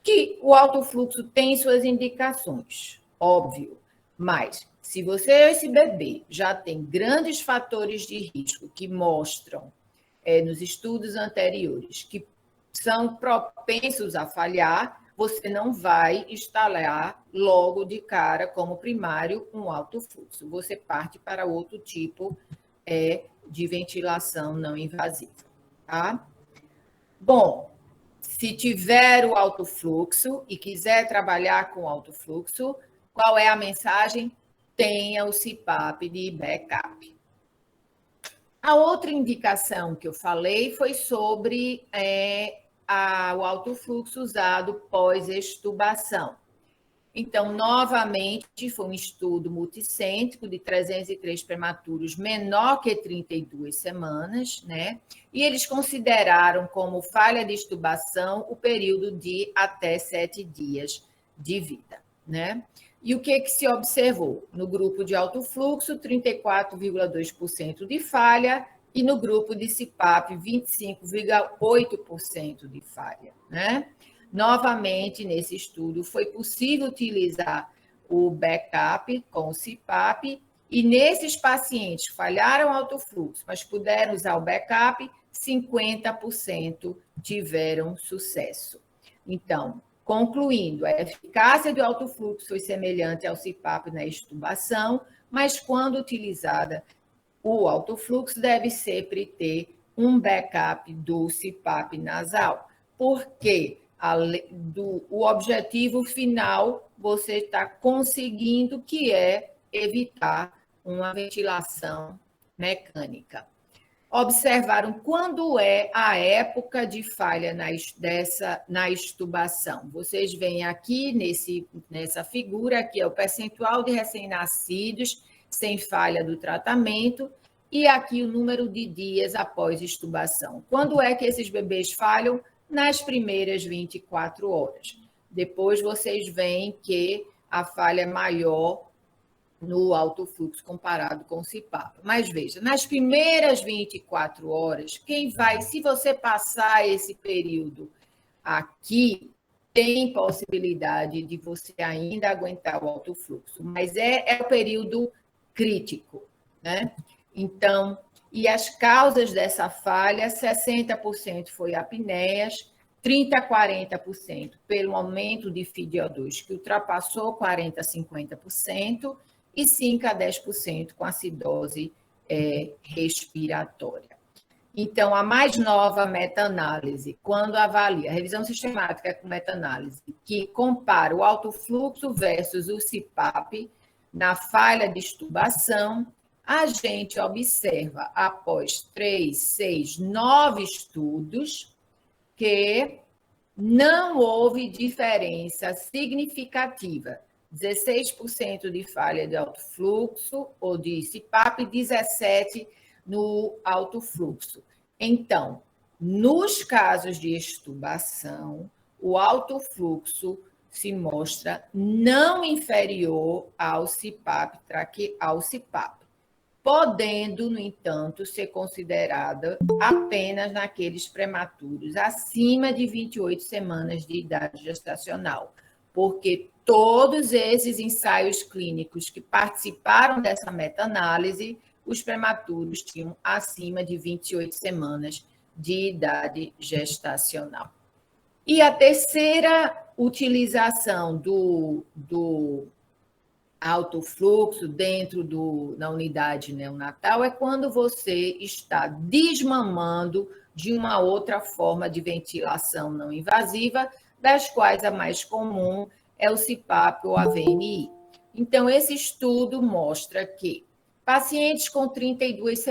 Que o alto fluxo tem suas indicações, óbvio, mas se você ou esse bebê já tem grandes fatores de risco que mostram nos estudos anteriores que são propensos a falhar, você não vai instalar logo de cara como primário um alto fluxo. Você parte para outro tipo de ventilação não invasiva, tá? Bom, se tiver o alto fluxo e quiser trabalhar com alto fluxo, qual é a mensagem? Tenha o CPAP de backup. A outra indicação que eu falei foi sobre o alto fluxo usado pós-extubação. Então, novamente, foi um estudo multicêntrico de 303 prematuros menor que 32 semanas, né? E eles consideraram como falha de extubação o período de até 7 dias de vida, né? E o que se observou? No grupo de alto fluxo, 34,2% de falha, e no grupo de CPAP, 25,8% de falha, né? Novamente, nesse estudo, foi possível utilizar o backup com o CPAP, e nesses pacientes que falharam alto fluxo, mas puderam usar o backup, 50% tiveram sucesso. Então, concluindo, a eficácia do alto fluxo foi semelhante ao CPAP na extubação, mas quando utilizada, o alto fluxo deve sempre ter um backup do CPAP nasal, porque o objetivo final você está conseguindo, que é evitar uma ventilação mecânica. Observaram quando é a época de falha na extubação. Vocês veem aqui nessa figura, aqui é o percentual de recém-nascidos sem falha do tratamento, e aqui o número de dias após extubação. Quando é que esses bebês falham? Nas primeiras 24 horas. Depois vocês veem que a falha é maior no alto fluxo comparado com o CPAP. Mas veja, nas primeiras 24 horas, se você passar esse período aqui, tem possibilidade de você ainda aguentar o alto fluxo, mas é o período crítico, né? Então, e as causas dessa falha, 60% foi apneias, 30% a 40% pelo aumento de FiDO2, que ultrapassou 40% a 50%, e 5% a 10% com acidose respiratória. Então, a mais nova meta-análise, quando avalia, a revisão sistemática com meta-análise, que compara o alto fluxo versus o CPAP na falha de extubação, a gente observa, após 3, 6, 9 estudos, que não houve diferença significativa. 16% de falha de alto fluxo, ou de CPAP, 17% no alto fluxo. Então, nos casos de extubação, o alto fluxo se mostra não inferior ao CPAP, podendo, no entanto, ser considerada apenas naqueles prematuros acima de 28 semanas de idade gestacional, porque todos esses ensaios clínicos que participaram dessa meta-análise, os prematuros tinham acima de 28 semanas de idade gestacional. E a terceira utilização do alto fluxo dentro na unidade neonatal é quando você está desmamando de uma outra forma de ventilação não invasiva, das quais a mais comum é o CPAP ou a VNI. Então, esse estudo mostra que pacientes com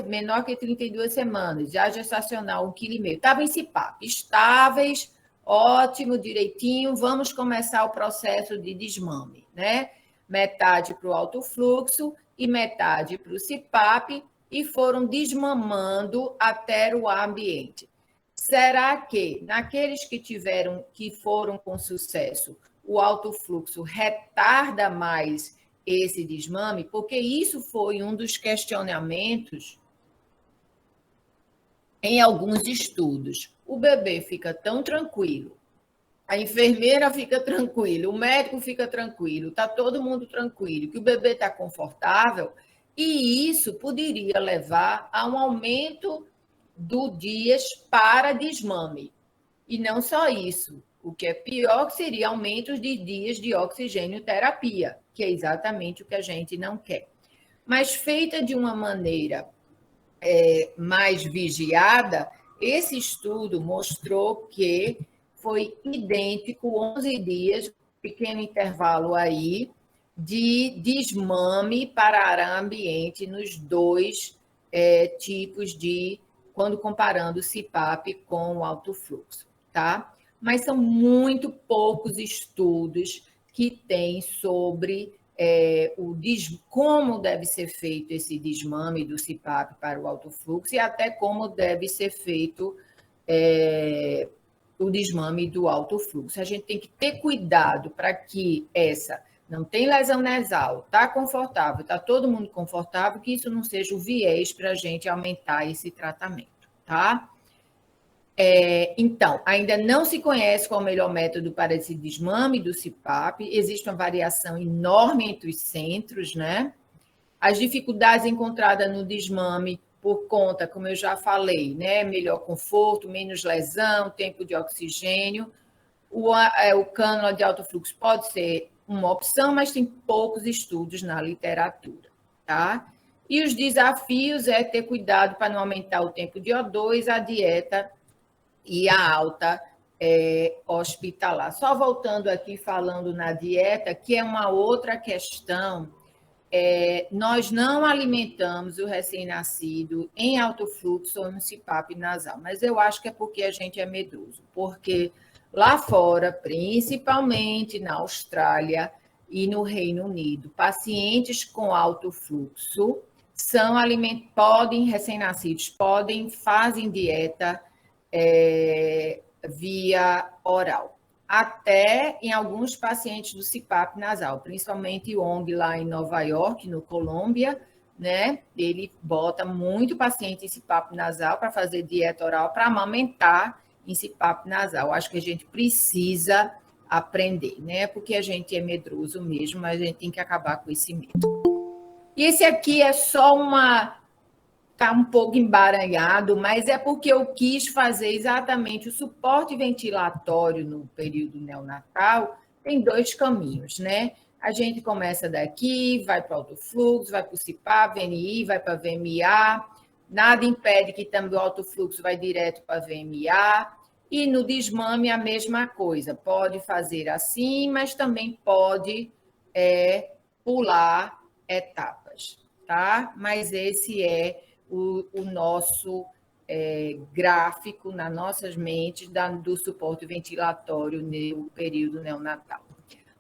menor que 32 semanas, já gestacional 1,5 kg, estavam em CPAP, estáveis, ótimo, direitinho, vamos começar o processo de desmame, né? Metade para o alto fluxo e metade para o CPAP, e foram desmamando até o ambiente. Será que naqueles que foram com sucesso, o alto fluxo retarda mais esse desmame? Porque isso foi um dos questionamentos em alguns estudos. O bebê fica tão tranquilo, a enfermeira fica tranquila, o médico fica tranquilo, está todo mundo tranquilo, que o bebê está confortável, e isso poderia levar a um aumento do dias para desmame. E não só isso, o que é pior que seria aumento de dias de oxigênio terapia, que é exatamente o que a gente não quer. Mas feita de uma maneira mais vigiada, esse estudo mostrou que foi idêntico 11 dias, pequeno intervalo aí, de desmame para ar ambiente nos dois tipos de, quando comparando o CPAP com o alto fluxo, tá? Mas são muito poucos estudos que têm sobre como deve ser feito esse desmame do CPAP para o alto fluxo e até como deve ser feito o desmame do alto fluxo. A gente tem que ter cuidado para que não tem lesão nasal, está confortável, está todo mundo confortável, que isso não seja o viés para a gente aumentar esse tratamento, tá? Então, ainda não se conhece qual é o melhor método para esse desmame do CPAP, existe uma variação enorme entre os centros, né? As dificuldades encontradas no desmame por conta, como eu já falei, né? Melhor conforto, menos lesão, tempo de oxigênio. O cânula de alto fluxo pode ser uma opção, mas tem poucos estudos na literatura, tá? E os desafios é ter cuidado para não aumentar o tempo de O2, a dieta e a alta hospitalar. Só voltando aqui, falando na dieta, que é uma outra questão, nós não alimentamos o recém-nascido em alto fluxo ou no CPAP nasal, mas eu acho que é porque a gente é medroso, porque lá fora, principalmente na Austrália e no Reino Unido, pacientes com alto fluxo recém-nascidos fazem dieta via oral. Até em alguns pacientes do CPAP nasal, principalmente o ONG lá em Nova York, no Colômbia, né? Ele bota muito paciente em CPAP nasal para fazer dieta oral, para amamentar em CPAP nasal. Acho que a gente precisa aprender, né? Porque a gente é medroso mesmo, mas a gente tem que acabar com esse medo. E esse aqui é só está um pouco embaranhado, mas é porque eu quis fazer exatamente o suporte ventilatório no período neonatal. Tem dois caminhos, né? A gente começa daqui, vai para o alto fluxo, vai para o CPAP, VNI, vai para a VMA. Nada impede que também o alto fluxo vai direto para a VMA. E no desmame a mesma coisa. Pode fazer assim, mas também pode pular etapas, tá? Mas esse é o nosso gráfico nas nossas mentes do suporte ventilatório no período neonatal.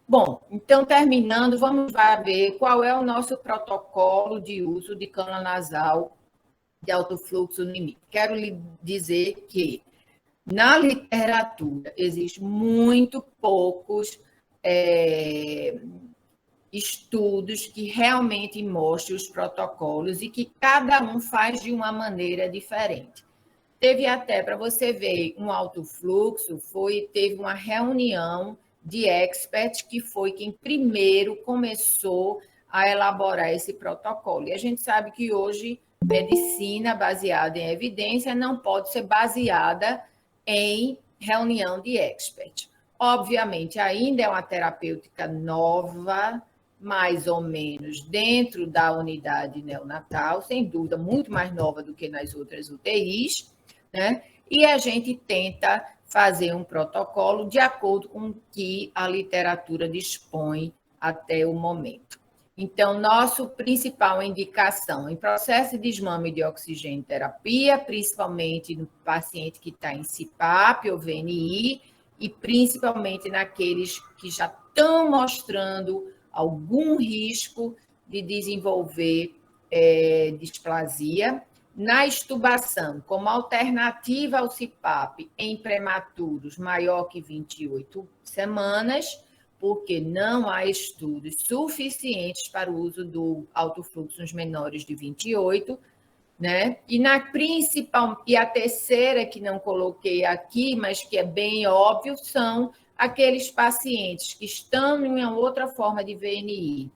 Bom, então, terminando, vamos ver qual é o nosso protocolo de uso de cânula nasal de alto fluxo no IMI. Quero lhe dizer que, na literatura, existem muito poucos estudos que realmente mostrem os protocolos e que cada um faz de uma maneira diferente. Teve até, para você ver, um alto fluxo, teve uma reunião de experts que foi quem primeiro começou a elaborar esse protocolo. E a gente sabe que hoje medicina baseada em evidência não pode ser baseada em reunião de experts. Obviamente, ainda é uma terapêutica nova, mais ou menos dentro da unidade neonatal, sem dúvida, muito mais nova do que nas outras UTIs, né? E a gente tenta fazer um protocolo de acordo com o que a literatura dispõe até o momento. Então, nossa principal indicação em processo de desmame de oxigênio terapia, principalmente no paciente que está em CPAP ou VNI, e principalmente naqueles que já estão mostrando algum risco de desenvolver displasia. Na extubação, como alternativa ao CPAP em prematuros maior que 28 semanas, porque não há estudos suficientes para o uso do alto fluxo nos menores de 28, né? E a terceira, que não coloquei aqui, mas que é bem óbvio, são aqueles pacientes que estão em uma outra forma de VNI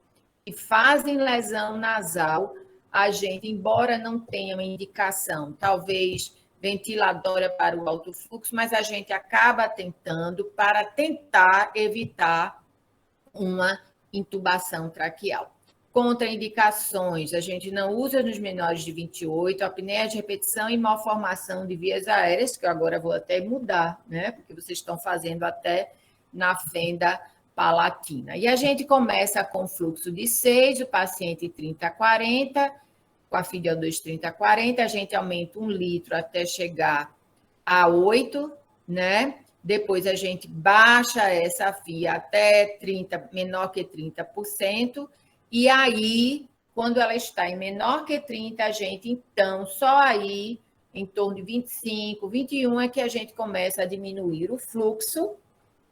e fazem lesão nasal. A gente, embora não tenha uma indicação, talvez ventiladora para o alto fluxo, mas a gente acaba tentando para tentar evitar uma intubação traqueal. Contraindicações, a gente não usa nos menores de 28, apneia de repetição e malformação de vias aéreas, que eu agora vou até mudar, né? Porque vocês estão fazendo até na fenda palatina. E a gente começa com fluxo de 6, o paciente 30 a 40, com a FiO2 30 a 40, a gente aumenta 1 litro até chegar a 8, né? Depois a gente baixa essa FIA até 30, menor que 30%, e aí, quando ela está em menor que 30, a gente, então, só aí, em torno de 25, 21, é que a gente começa a diminuir o fluxo,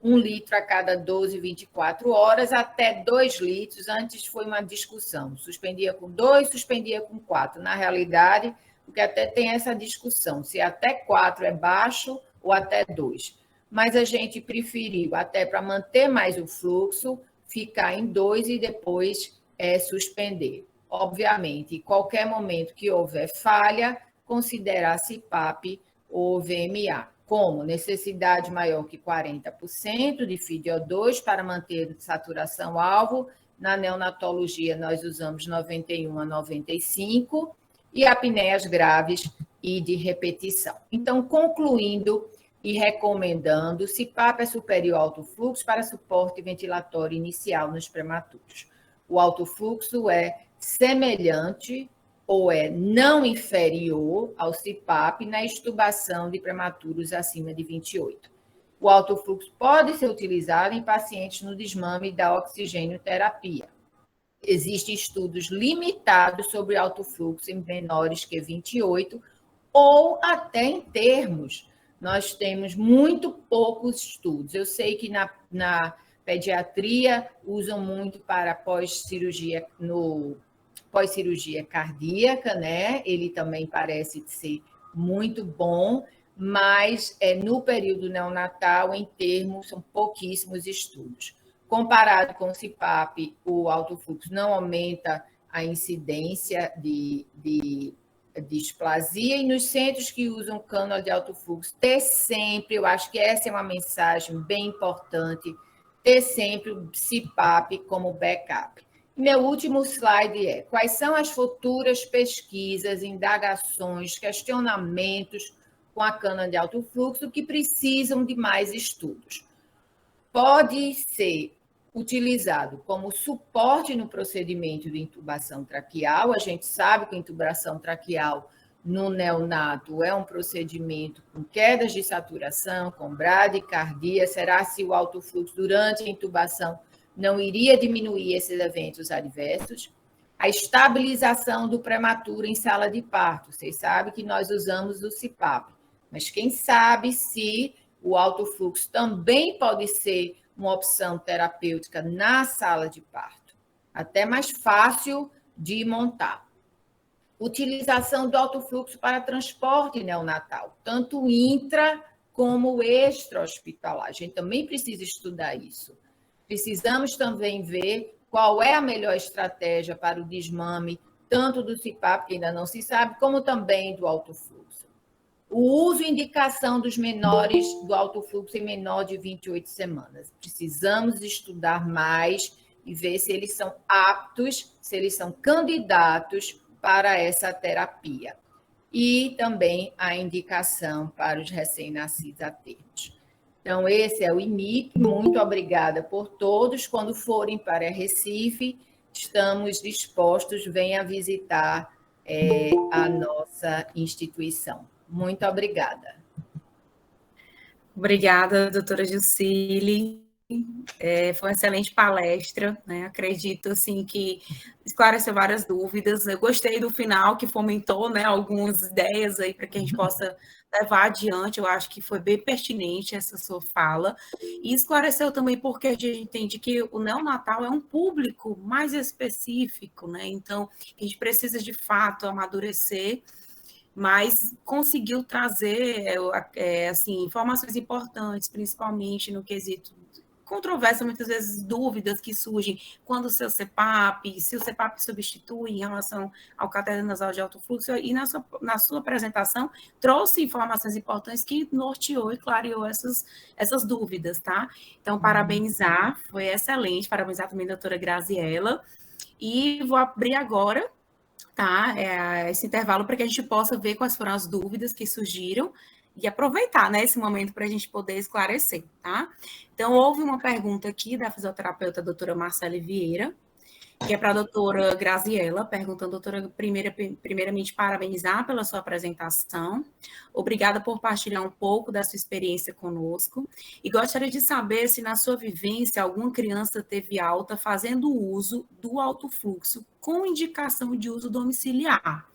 1 litro a cada 12, 24 horas, até 2 litros. Antes foi uma discussão, suspendia com 2, suspendia com 4. Na realidade, porque até tem essa discussão, se até 4 é baixo ou até 2. Mas a gente preferiu, até para manter mais o fluxo, ficar em 2 e depois suspender. Obviamente, em qualquer momento que houver falha, considerar CPAP ou VMA, como necessidade maior que 40% de FiO2 para manter saturação alvo. Na neonatologia, nós usamos 91 a 95, e apneias graves e de repetição. Então, concluindo e recomendando, CPAP é superior ao alto fluxo para suporte ventilatório inicial nos prematuros. O alto fluxo é semelhante ou é não inferior ao CPAP na extubação de prematuros acima de 28. O alto fluxo pode ser utilizado em pacientes no desmame da oxigênio-terapia. Existem estudos limitados sobre alto fluxo em menores que 28, ou até em termos. Nós temos muito poucos estudos. Eu sei que na pediatria usam muito para pós-cirurgia cardíaca, né? Ele também parece ser muito bom, mas no período neonatal, em termos, são pouquíssimos estudos. Comparado com o CPAP, o alto fluxo não aumenta a incidência de displasia, e nos centros que usam cânula de alto fluxo, ter sempre, eu acho que essa é uma mensagem bem importante, ter sempre o CPAP como backup. Meu último slide é: quais são as futuras pesquisas, indagações, questionamentos com a cânula de alto fluxo que precisam de mais estudos? Pode ser utilizado como suporte no procedimento de intubação traqueal. A gente sabe que a intubação traqueal no neonato é um procedimento com quedas de saturação, com bradicardia. Será se o alto fluxo durante a intubação não iria diminuir esses eventos adversos? A estabilização do prematuro em sala de parto. Vocês sabem que nós usamos o CPAP, mas quem sabe se o alto fluxo também pode ser uma opção terapêutica na sala de parto, até mais fácil de montar. Utilização do alto fluxo para transporte neonatal, tanto intra como extra-hospitalar. A gente também precisa estudar isso. Precisamos também ver qual é a melhor estratégia para o desmame, tanto do CPAP, que ainda não se sabe, como também do alto fluxo. O uso e indicação dos menores do alto fluxo em menor de 28 semanas. Precisamos estudar mais e ver se eles são aptos, se eles são candidatos para essa terapia. E também a indicação para os recém-nascidos a termos. Então, esse é o IMIP. Muito obrigada por todos. Quando forem para Recife, estamos dispostos, venha visitar a nossa instituição. Muito obrigada. Obrigada, doutora Gilcile. Foi uma excelente palestra, né? Acredito assim que esclareceu várias dúvidas. Eu gostei do final, que fomentou, né, algumas ideias aí para que a gente possa levar adiante. Eu acho que foi bem pertinente essa sua fala. E esclareceu também porque a gente entende que o neonatal é um público mais específico, né? Então, a gente precisa de fato amadurecer, mas conseguiu trazer assim, informações importantes, principalmente no quesito controvérsia, muitas vezes dúvidas que surgem quando o seu CPAP, se o CPAP substitui em relação ao catéter nasal de alto fluxo, e na sua apresentação trouxe informações importantes que norteou e clareou essas dúvidas, tá? Então, parabenizar, foi excelente, parabenizar também a doutora Graziella, e vou abrir agora, tá? Esse intervalo para que a gente possa ver quais foram as dúvidas que surgiram e aproveitar, né, esse momento para a gente poder esclarecer, tá? Então, houve uma pergunta aqui da fisioterapeuta doutora Marcele Vieira, que é para a doutora Graziella, perguntando, doutora, primeiramente, parabenizar pela sua apresentação, obrigada por partilhar um pouco da sua experiência conosco, e gostaria de saber se, na sua vivência, alguma criança teve alta fazendo uso do alto fluxo com indicação de uso domiciliar.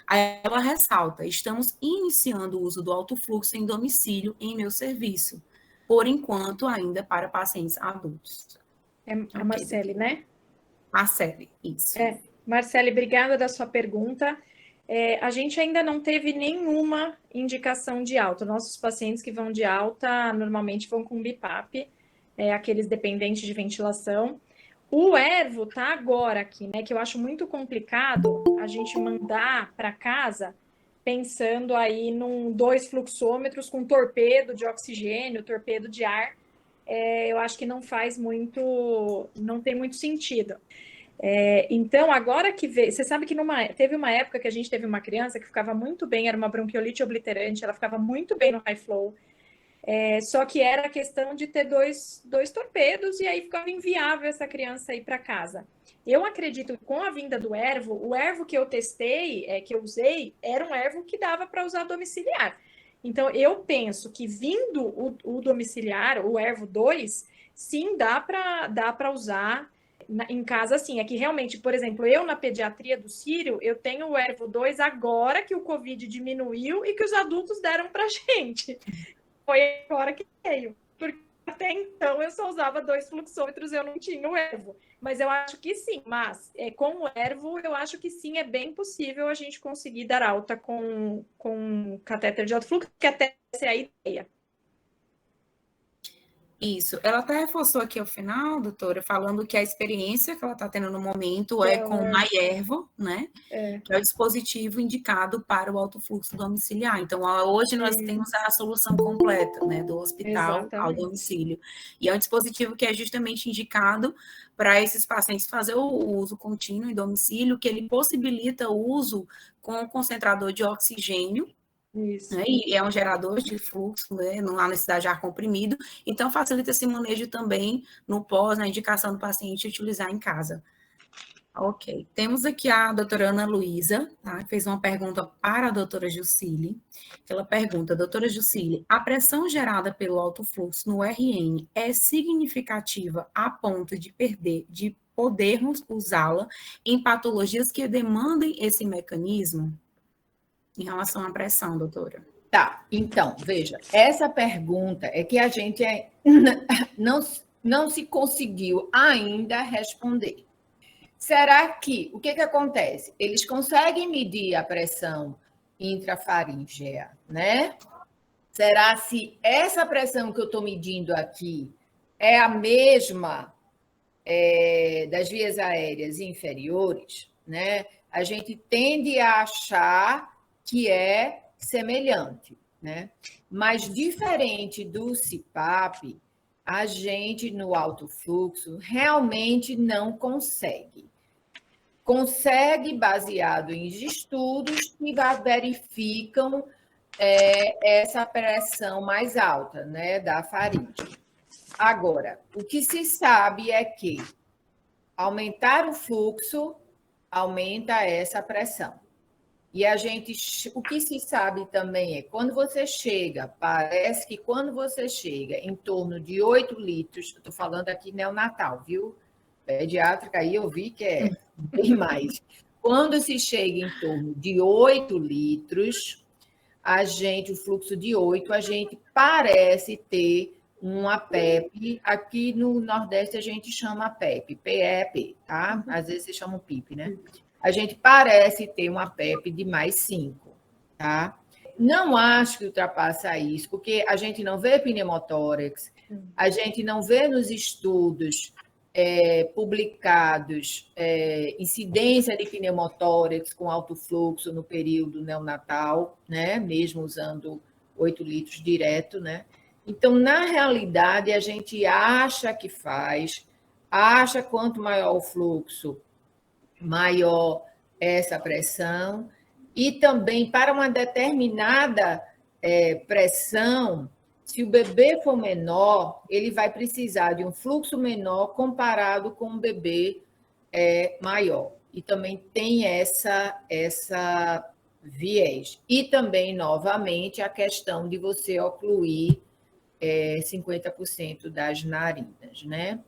Aí ela ressalta, estamos iniciando o uso do alto fluxo em domicílio em meu serviço, por enquanto ainda para pacientes adultos. A Marcele, né? Marcele, isso. Marcele, obrigada da sua pergunta. A gente ainda não teve nenhuma indicação de alta. Nossos pacientes que vão de alta normalmente vão com BiPAP, aqueles dependentes de ventilação. O Ervo tá agora aqui, né? Que eu acho muito complicado a gente mandar para casa pensando aí num 2 fluxômetros com torpedo de oxigênio, torpedo de ar. Eu acho que não tem muito sentido. Então, agora que você sabe que teve uma época que a gente teve uma criança que ficava muito bem, era uma bronquiolite obliterante, ela ficava muito bem no high flow, só que era a questão de ter dois torpedos e aí ficava inviável essa criança ir para casa. Eu acredito que com a vinda do Ervo, o Ervo que eu testei, que eu usei, era um Ervo que dava para usar domiciliar. Então, eu penso que vindo o domiciliar, o Ervo 2, sim, dá para usar em casa, sim. É que realmente, por exemplo, eu na pediatria do Sírio, eu tenho o Ervo 2 agora que o Covid diminuiu e que os adultos deram para gente. Foi agora que veio. Porque até então eu só usava 2 fluxômetros, eu não tinha o Ervo. Mas eu acho que sim. Mas com o Ervo, eu acho que sim, é bem possível a gente conseguir dar alta com catéter de alto fluxo, que até essa é a ideia. Isso. Ela até reforçou aqui ao final, doutora, falando que a experiência que ela está tendo no momento é com o MyErvo, né? Que é o dispositivo indicado para o alto fluxo domiciliar. Então, hoje nós temos a solução completa, né? Do hospital ao domicílio. E é um dispositivo que é justamente indicado para esses pacientes fazer o uso contínuo em domicílio, que ele possibilita o uso com concentrador de oxigênio, né, e é um gerador de fluxo, né, não há necessidade de ar comprimido, então facilita esse manejo também no pós, na indicação do paciente utilizar em casa. Ok, temos aqui a doutora Ana Luísa, tá, que fez uma pergunta para a doutora Jucile. Ela pergunta, doutora Jucile, a pressão gerada pelo alto fluxo no RN é significativa a ponto de podermos usá-la em patologias que demandem esse mecanismo? Em relação à pressão, doutora. Tá, então, veja, essa pergunta é que a gente não se conseguiu ainda responder. Será que, o que acontece? Eles conseguem medir a pressão intrafaríngea, né? Será se essa pressão que eu estou medindo aqui é a mesma das vias aéreas inferiores, né? A gente tende a achar que é semelhante, né? Mas diferente do CPAP, a gente no alto fluxo realmente não consegue. Consegue baseado em estudos que verificam essa pressão mais alta, né, da faringe. Agora, o que se sabe é que aumentar o fluxo aumenta essa pressão. E o que se sabe também parece que quando você chega em torno de 8 litros, estou falando aqui neonatal, viu? Pediátrica aí eu vi que é bem mais. Quando se chega em torno de 8 litros, o fluxo de 8, a gente parece ter uma PEP, aqui no Nordeste a gente chama PEP, PEP, tá? Às vezes se chama PIP, né? A gente parece ter uma PEP de mais 5, tá? Não acho que ultrapassa isso, porque a gente não vê pneumotórax, a gente não vê nos estudos publicados incidência de pneumotórax com alto fluxo no período neonatal, né? Mesmo usando 8 litros direto, né? Então, na realidade, a gente acha que acha quanto maior o fluxo, maior essa pressão, e também para uma determinada pressão, se o bebê for menor, ele vai precisar de um fluxo menor comparado com um bebê maior. E também tem essa viés. E também, novamente, a questão de você ocluir 50% das narinas, né?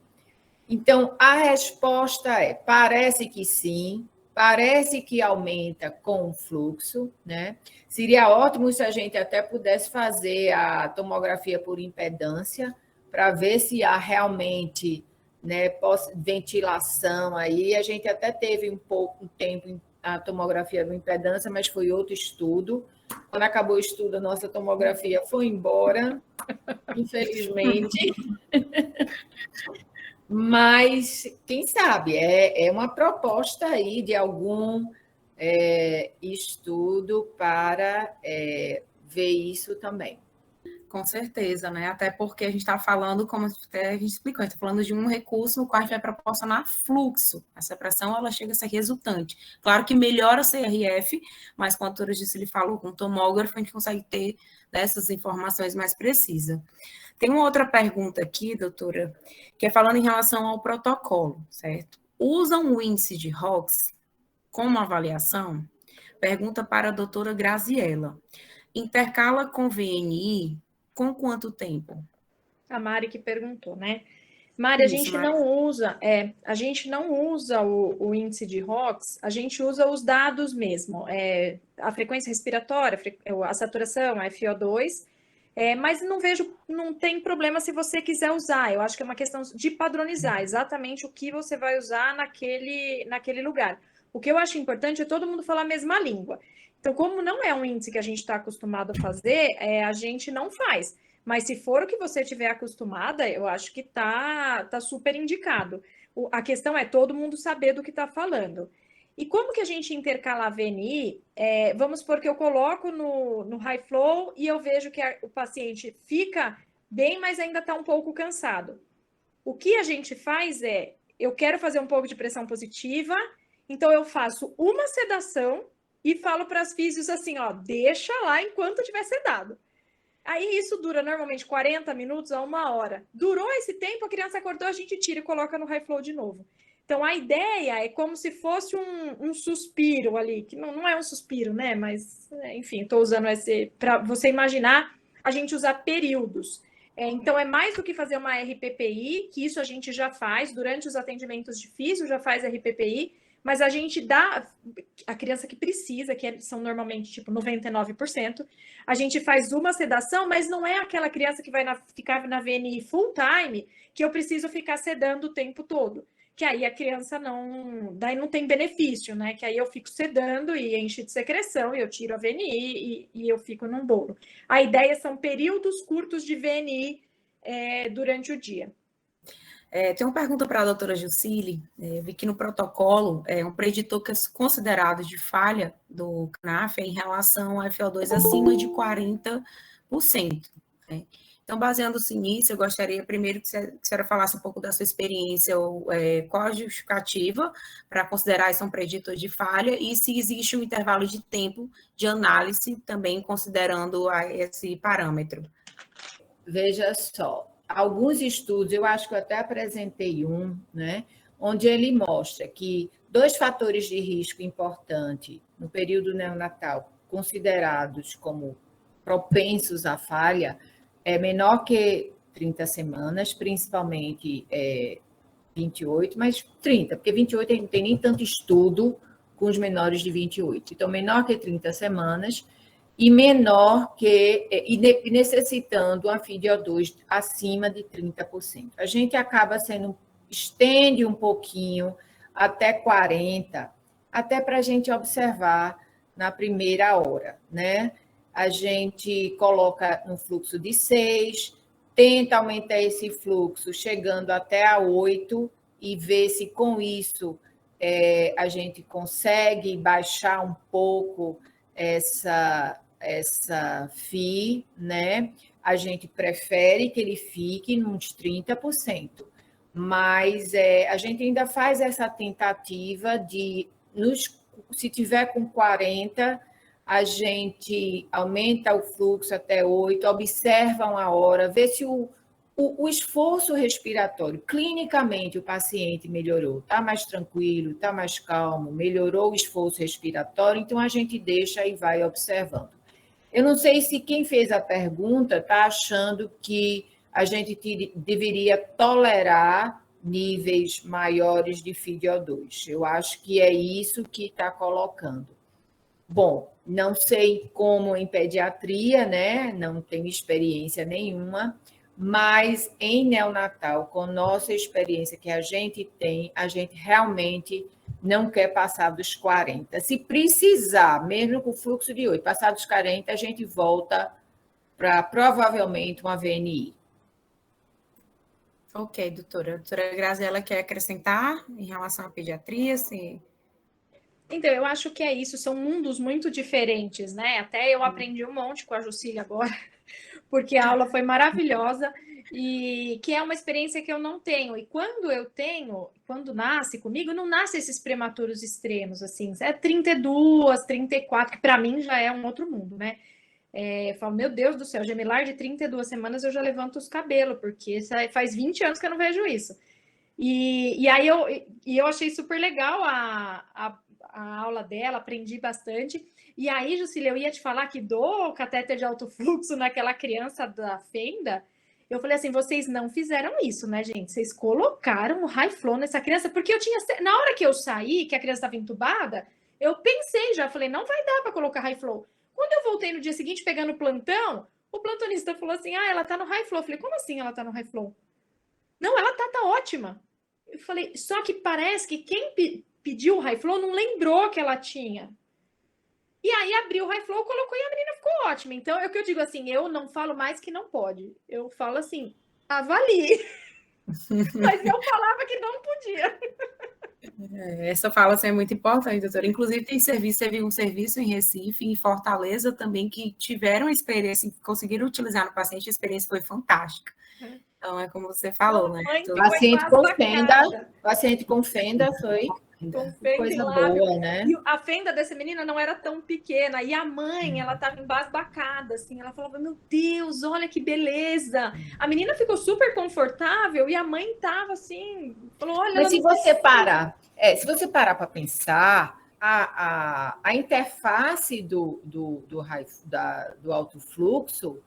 Então, a resposta parece que sim, parece que aumenta com o fluxo, né? Seria ótimo se a gente até pudesse fazer a tomografia por impedância para ver se há realmente, né, ventilação aí. A gente até teve um tempo a tomografia por impedância, mas foi outro estudo. Quando acabou o estudo, a nossa tomografia foi embora, infelizmente. Mas, quem sabe, é uma proposta aí de algum estudo para ver isso também. Com certeza, né? Até porque a gente está falando, como até a gente explicou, a gente está falando de um recurso no qual a gente vai proporcionar fluxo. Essa pressão, ela chega a ser resultante. Claro que melhora o CRF, mas como a doutora Juscelie falou, com o tomógrafo a gente consegue ter dessas informações mais precisas. Tem uma outra pergunta aqui, doutora, que é falando em relação ao protocolo, certo? Usam o índice de ROX como avaliação? Pergunta para a doutora Graziella. Intercala com VNI com quanto tempo? A Mari que perguntou, né? Mari, a gente não usa o índice de ROX, a gente usa os dados mesmo, a frequência respiratória, a saturação, a FO2, mas não tem problema se você quiser usar. Eu acho que é uma questão de padronizar exatamente o que você vai usar naquele lugar. O que eu acho importante é todo mundo falar a mesma língua. Então, como não é um índice que a gente está acostumado a fazer, a gente não faz. Mas se for o que você tiver acostumada, eu acho que tá super indicado. A questão é todo mundo saber do que está falando. E como que a gente intercala a VNI? Vamos supor que eu coloco no high flow e eu vejo que o paciente fica bem, mas ainda está um pouco cansado. O que a gente faz eu quero fazer um pouco de pressão positiva, então eu faço uma sedação e falo para as físios assim, ó, deixa lá enquanto estiver sedado. Aí isso dura normalmente 40 minutos a 1 hora. Durou esse tempo, a criança acordou, a gente tira e coloca no high flow de novo. Então, a ideia é como se fosse um suspiro ali, que não é um suspiro, né? Mas, enfim, estou usando esse para você imaginar a gente usar períodos. Então, é mais do que fazer uma RPPI, que isso a gente já faz durante os atendimentos de físio, já faz RPPI, mas a gente dá a criança que precisa, que são normalmente tipo 99%, a gente faz uma sedação, mas não é aquela criança que vai ficar na VNI full time, que eu preciso ficar sedando o tempo todo. Que aí a criança daí não tem benefício, né? Que aí eu fico sedando e enche de secreção, e eu tiro a VNI e eu fico num bolo. A ideia são períodos curtos de VNI durante o dia. Tem uma pergunta para a doutora Juscelie. Vi que no protocolo um preditor que é considerado de falha do CNAF em relação ao FO2 acima de 40%. Né? Então, baseando-se nisso, eu gostaria primeiro que a senhora falasse um pouco da sua experiência, qual a justificativa para considerar esse um preditor de falha e se existe um intervalo de tempo de análise também considerando esse parâmetro. Veja só, alguns estudos, eu acho que eu até apresentei né, onde ele mostra que 2 fatores de risco importante no período neonatal, considerados como propensos à falha, é menor que 30 semanas, principalmente 28, mas 30, porque 28 não tem nem tanto estudo com os menores de 28. Então, menor que 30 semanas e menor que, e necessitando uma FiDO2 acima de 30%. A gente acaba estende um pouquinho até 40, até para a gente observar na primeira hora, né? A gente coloca no fluxo de 6, tenta aumentar esse fluxo chegando até a 8 e ver se com isso a gente consegue baixar um pouco essa FI, né? A gente prefere que ele fique nos 30%, mas a gente ainda faz essa tentativa de, se tiver com 40, a gente aumenta o fluxo até 8, observa uma hora, vê se o esforço respiratório, clinicamente o paciente melhorou, está mais tranquilo, está mais calmo, melhorou o esforço respiratório, então a gente deixa e vai observando. Eu não sei se quem fez a pergunta está achando que a gente deveria tolerar níveis maiores de FiDO2. Eu acho que é isso que está colocando. Bom, não sei como em pediatria, né? Não tenho experiência nenhuma, mas em neonatal, com nossa experiência que a gente tem, a gente realmente não quer passar dos 40. Se precisar, mesmo com o fluxo de 8, passar dos 40, a gente volta para provavelmente uma VNI. Ok, doutora. A doutora Graziela quer acrescentar em relação à pediatria? Se... Então, eu acho que é isso, são mundos muito diferentes, né? Até eu aprendi um monte com a Jucília agora, porque a aula foi maravilhosa e que é uma experiência que eu não tenho. E quando eu tenho, quando nasce comigo, não nasce esses prematuros extremos, assim, é 32, 34, que para mim já é um outro mundo, né? Eu falo, meu Deus do céu, gemelar de 32 semanas eu já levanto os cabelos, porque faz 20 anos que eu não vejo isso. E aí eu achei super legal a aula dela, aprendi bastante. E aí, Jucília, eu ia te falar que do catéter de alto fluxo naquela criança da fenda, eu falei assim, vocês não fizeram isso, né, gente? Vocês colocaram o high flow nessa criança, porque eu tinha... Na hora que eu saí, que a criança estava entubada, eu pensei já, falei, não vai dar para colocar high flow. Quando eu voltei no dia seguinte, pegando o plantão, o plantonista falou assim, ela tá no high flow. Eu falei, como assim ela tá no high flow? Não, ela tá ótima. Eu falei, só que parece que quem pediu o high flow não lembrou que ela tinha. E aí abriu o high flow, colocou e a menina ficou ótima. Então, é o que eu digo assim, eu não falo mais que não pode. Eu falo assim, avalie. Mas eu falava que não podia. Essa fala assim, é muito importante, doutora. Inclusive, teve um serviço em Recife, em Fortaleza também, que tiveram experiência, conseguiram utilizar no paciente, a experiência foi fantástica. Então, é como você falou, né? Paciente com fenda foi coisa boa, né? E a fenda dessa menina não era tão pequena, e a mãe, ela estava embasbacada, assim, ela falava, meu Deus, olha que beleza. A menina ficou super confortável, e a mãe estava assim, falou, olha... Mas se você parar para pensar, a interface do alto fluxo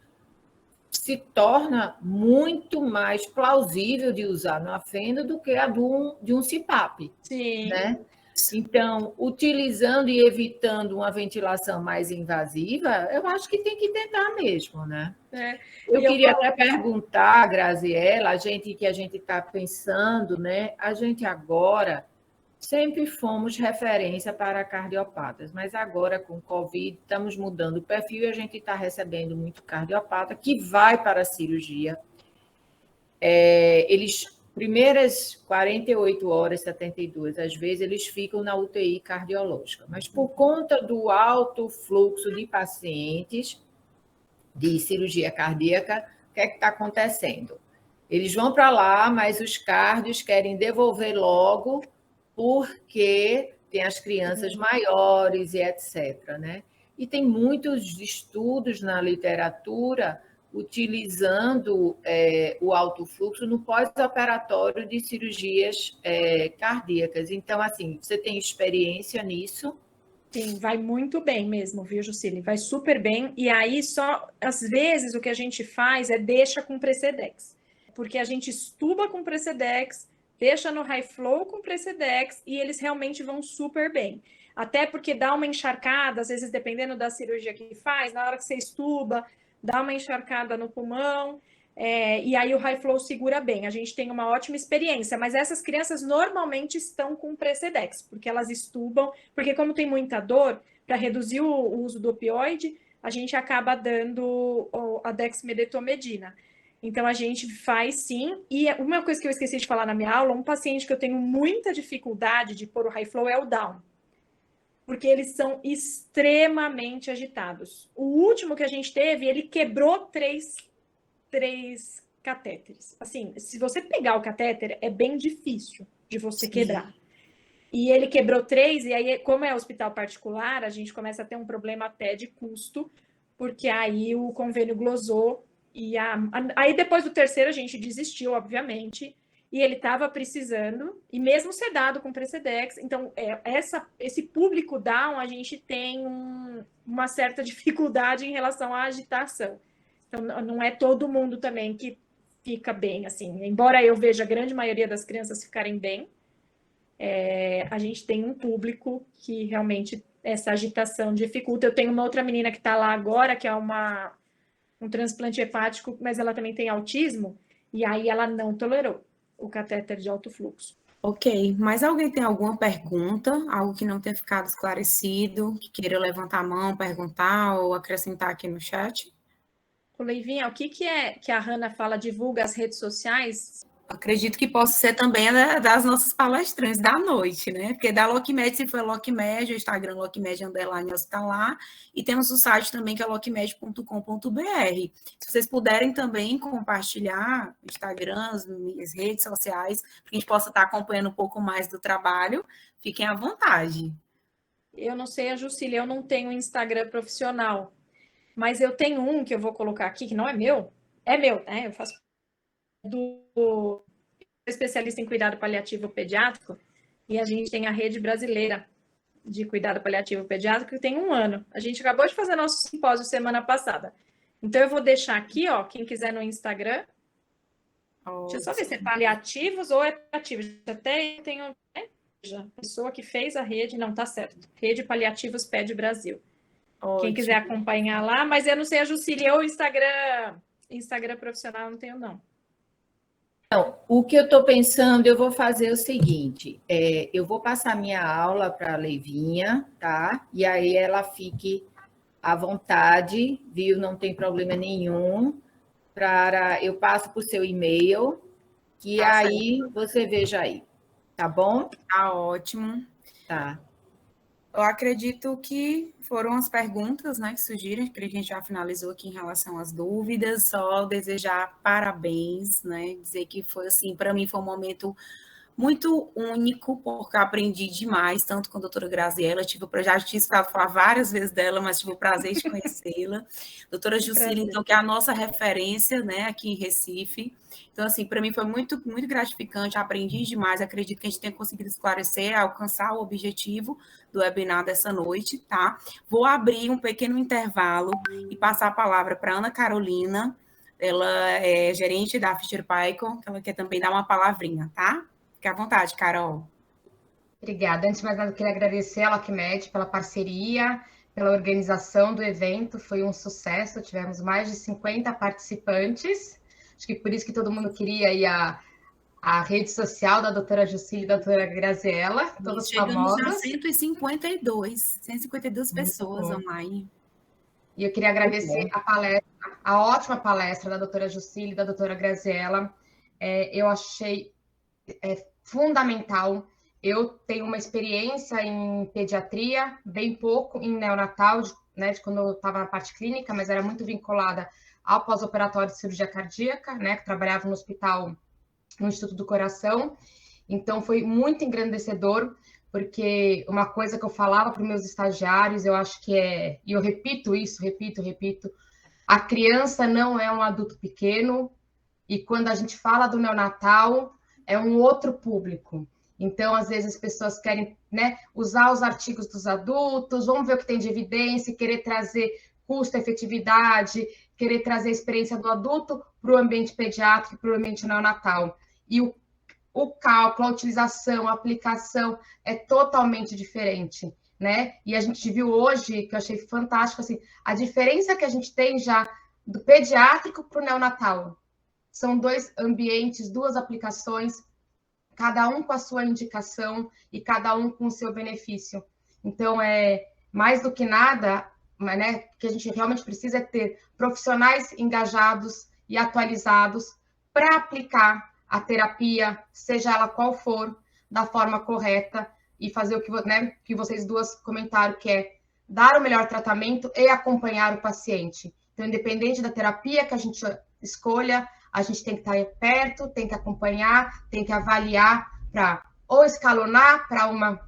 se torna muito mais plausível de usar na fenda do que a de um CPAP. Sim. Né? Então, utilizando e evitando uma ventilação mais invasiva, eu acho que tem que tentar mesmo, né? Eu queria até perguntar, Graziela, a gente está pensando, né? A gente agora sempre fomos referência para cardiopatas, mas agora com o Covid estamos mudando o perfil e a gente está recebendo muito cardiopata que vai para a cirurgia. Primeiras 48 horas, 72, às vezes eles ficam na UTI cardiológica, mas por conta do alto fluxo de pacientes de cirurgia cardíaca, o que é que está acontecendo? Eles vão para lá, mas os cardios querem devolver logo, porque tem as crianças maiores e etc. Né? E tem muitos estudos na literatura utilizando o alto fluxo no pós-operatório de cirurgias cardíacas. Então, assim, você tem experiência nisso? Sim, vai muito bem mesmo, viu, Jucília? Vai super bem. E aí, só às vezes, o que a gente faz é deixa com Precedex. Porque a gente estuba com Precedex, deixa no high flow com Precedex e eles realmente vão super bem. Até porque dá uma encharcada, às vezes, dependendo da cirurgia que faz, na hora que você estuba, dá uma encharcada no pulmão. E aí o high flow segura bem. A gente tem uma ótima experiência, mas essas crianças normalmente estão com Precedex, porque elas estubam, porque como tem muita dor, para reduzir o uso do opioide, a gente acaba dando a dexmedetomidina. Então a gente faz sim. E uma coisa que eu esqueci de falar na minha aula, um paciente que eu tenho muita dificuldade de pôr o high flow é o down, porque eles são extremamente agitados. O último que a gente teve, ele quebrou três catéteres. Assim, se você pegar o catéter, é bem difícil de você Sim. quebrar. E ele quebrou 3, e aí, como é hospital particular, a gente começa a ter um problema até de custo, porque aí o convênio glosou, e aí depois do terceiro a gente desistiu, obviamente, e ele estava precisando, e mesmo sedado com Precedex, então esse público down, a gente tem uma certa dificuldade em relação à agitação. Então, não é todo mundo também que fica bem, assim. Embora eu veja a grande maioria das crianças ficarem bem, a gente tem um público que realmente essa agitação dificulta. Eu tenho uma outra menina que está lá agora, que é um transplante hepático, mas ela também tem autismo, e aí ela não tolerou o catéter de alto fluxo. Ok, mas alguém tem alguma pergunta, algo que não tenha ficado esclarecido, que queira levantar a mão, perguntar ou acrescentar aqui no chat? Ô, Leivinha, o que é que a Hanna fala, divulga as redes sociais? Acredito que possa ser também das nossas palestrantes da noite, né? Porque da LocMed, se for LocMed, o Instagram LocMed_hospitalar, e temos o site também, que é locmed.com.br. Se vocês puderem também compartilhar Instagram, as redes sociais, para que a gente possa estar acompanhando um pouco mais do trabalho, fiquem à vontade. Eu não sei a Jucília, eu não tenho Instagram profissional, mas eu tenho um que eu vou colocar aqui, que não é meu, né? Eu faço do especialista em cuidado paliativo pediátrico, e a gente tem a rede brasileira de cuidado paliativo pediátrico, que tem 1 ano. A gente acabou de fazer nosso simpósio semana passada. Então, eu vou deixar aqui, ó, quem quiser no Instagram. Deixa eu só ver se é paliativos ou é paliativos. Até eu tenho a pessoa que fez a rede, não tá certo. Rede Paliativos Pede Brasil. Ótimo. Quem quiser acompanhar lá, mas eu não sei a Jucília ou Instagram profissional, eu não tenho, não. Então, o que eu estou pensando, eu vou fazer o seguinte, eu vou passar minha aula para a Leivinha, tá? E aí ela fique à vontade, viu? Não tem problema nenhum. Eu passo por seu e-mail, que Tá aí certo. você veja aí, tá bom? Tá ótimo. Tá. Eu acredito que foram as perguntas, né, que surgiram, que a gente já finalizou aqui em relação às dúvidas. Só desejar parabéns, né, dizer que foi assim, para mim foi um momento muito único, porque eu aprendi demais, tanto com a doutora Graziella, já tinha escutado falar várias vezes dela, mas tive o prazer de conhecê-la. Doutora Jucília, então, que é a nossa referência, né, aqui em Recife. Então, assim, para mim foi muito, muito gratificante, aprendi demais, acredito que a gente tenha conseguido esclarecer, alcançar o objetivo do webinar dessa noite, tá? Vou abrir um pequeno intervalo e passar a palavra para Ana Carolina, ela é gerente da Fischer Paykel, que ela quer também dar uma palavrinha, tá? Fique à vontade, Carol. Obrigada. Antes de mais nada, eu queria agradecer a LocMed pela parceria, pela organização do evento. Foi um sucesso, tivemos mais de 50 participantes. Acho que por isso que todo mundo queria ir à rede social da doutora Jucília e da doutora Graziella, todas Chegamos famosas. a 152 pessoas online. E eu queria agradecer a ótima palestra da doutora Jucília e da doutora Graziella. Eu achei fundamental. Eu tenho uma experiência em pediatria, bem pouco em neonatal, né, de quando eu estava na parte clínica, mas era muito vinculada ao pós-operatório de cirurgia cardíaca, né, que trabalhava no hospital, no Instituto do Coração. Então, foi muito engrandecedor, porque uma coisa que eu falava para os meus estagiários, eu acho que e eu repito isso, repito, a criança não é um adulto pequeno, e quando a gente fala do neonatal, é um outro público. Então, às vezes, as pessoas querem, né, usar os artigos dos adultos, vamos ver o que tem de evidência, querer trazer custo-efetividade, querer trazer a experiência do adulto para o ambiente pediátrico, para o ambiente neonatal. E o cálculo, a utilização, a aplicação é totalmente diferente, né? E a gente viu hoje, que eu achei fantástico, assim, a diferença que a gente tem já do pediátrico para o neonatal. São 2 ambientes, 2 aplicações, cada um com a sua indicação e cada um com o seu benefício. Então, mais do que nada, né, que a gente realmente precisa é ter profissionais engajados e atualizados para aplicar a terapia, seja ela qual for, da forma correta e fazer o que, né, que vocês duas comentaram, que é dar o melhor tratamento e acompanhar o paciente. Então, independente da terapia que a gente escolha, a gente tem que estar perto, tem que acompanhar, tem que avaliar para ou escalonar para uma,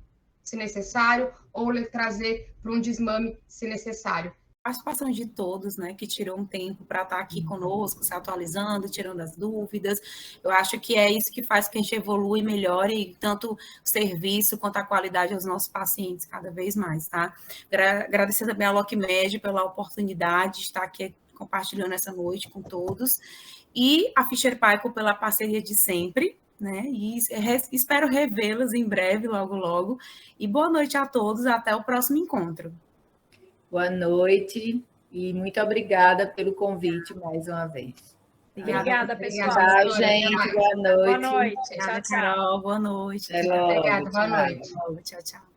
se necessário, ou trazer para um desmame, se necessário. A participação de todos, né, que tirou um tempo para estar aqui conosco, se atualizando, tirando as dúvidas. Eu acho que é isso que faz que a gente evolui e melhore tanto o serviço quanto a qualidade aos nossos pacientes cada vez mais, tá? Agradecer também à LocMed pela oportunidade de estar aqui compartilhando essa noite com todos e a Fischer Paykel pela parceria de sempre, né? E espero revê-los em breve, logo, logo. E boa noite a todos, até o próximo encontro. Boa noite e muito obrigada pelo convite mais uma vez. Obrigada, pessoal. Tchau, gente. Boa noite. Boa noite. Obrigada, Tchau, tchau. Carol. Boa noite. Até logo. Obrigada, boa noite. Tchau, tchau.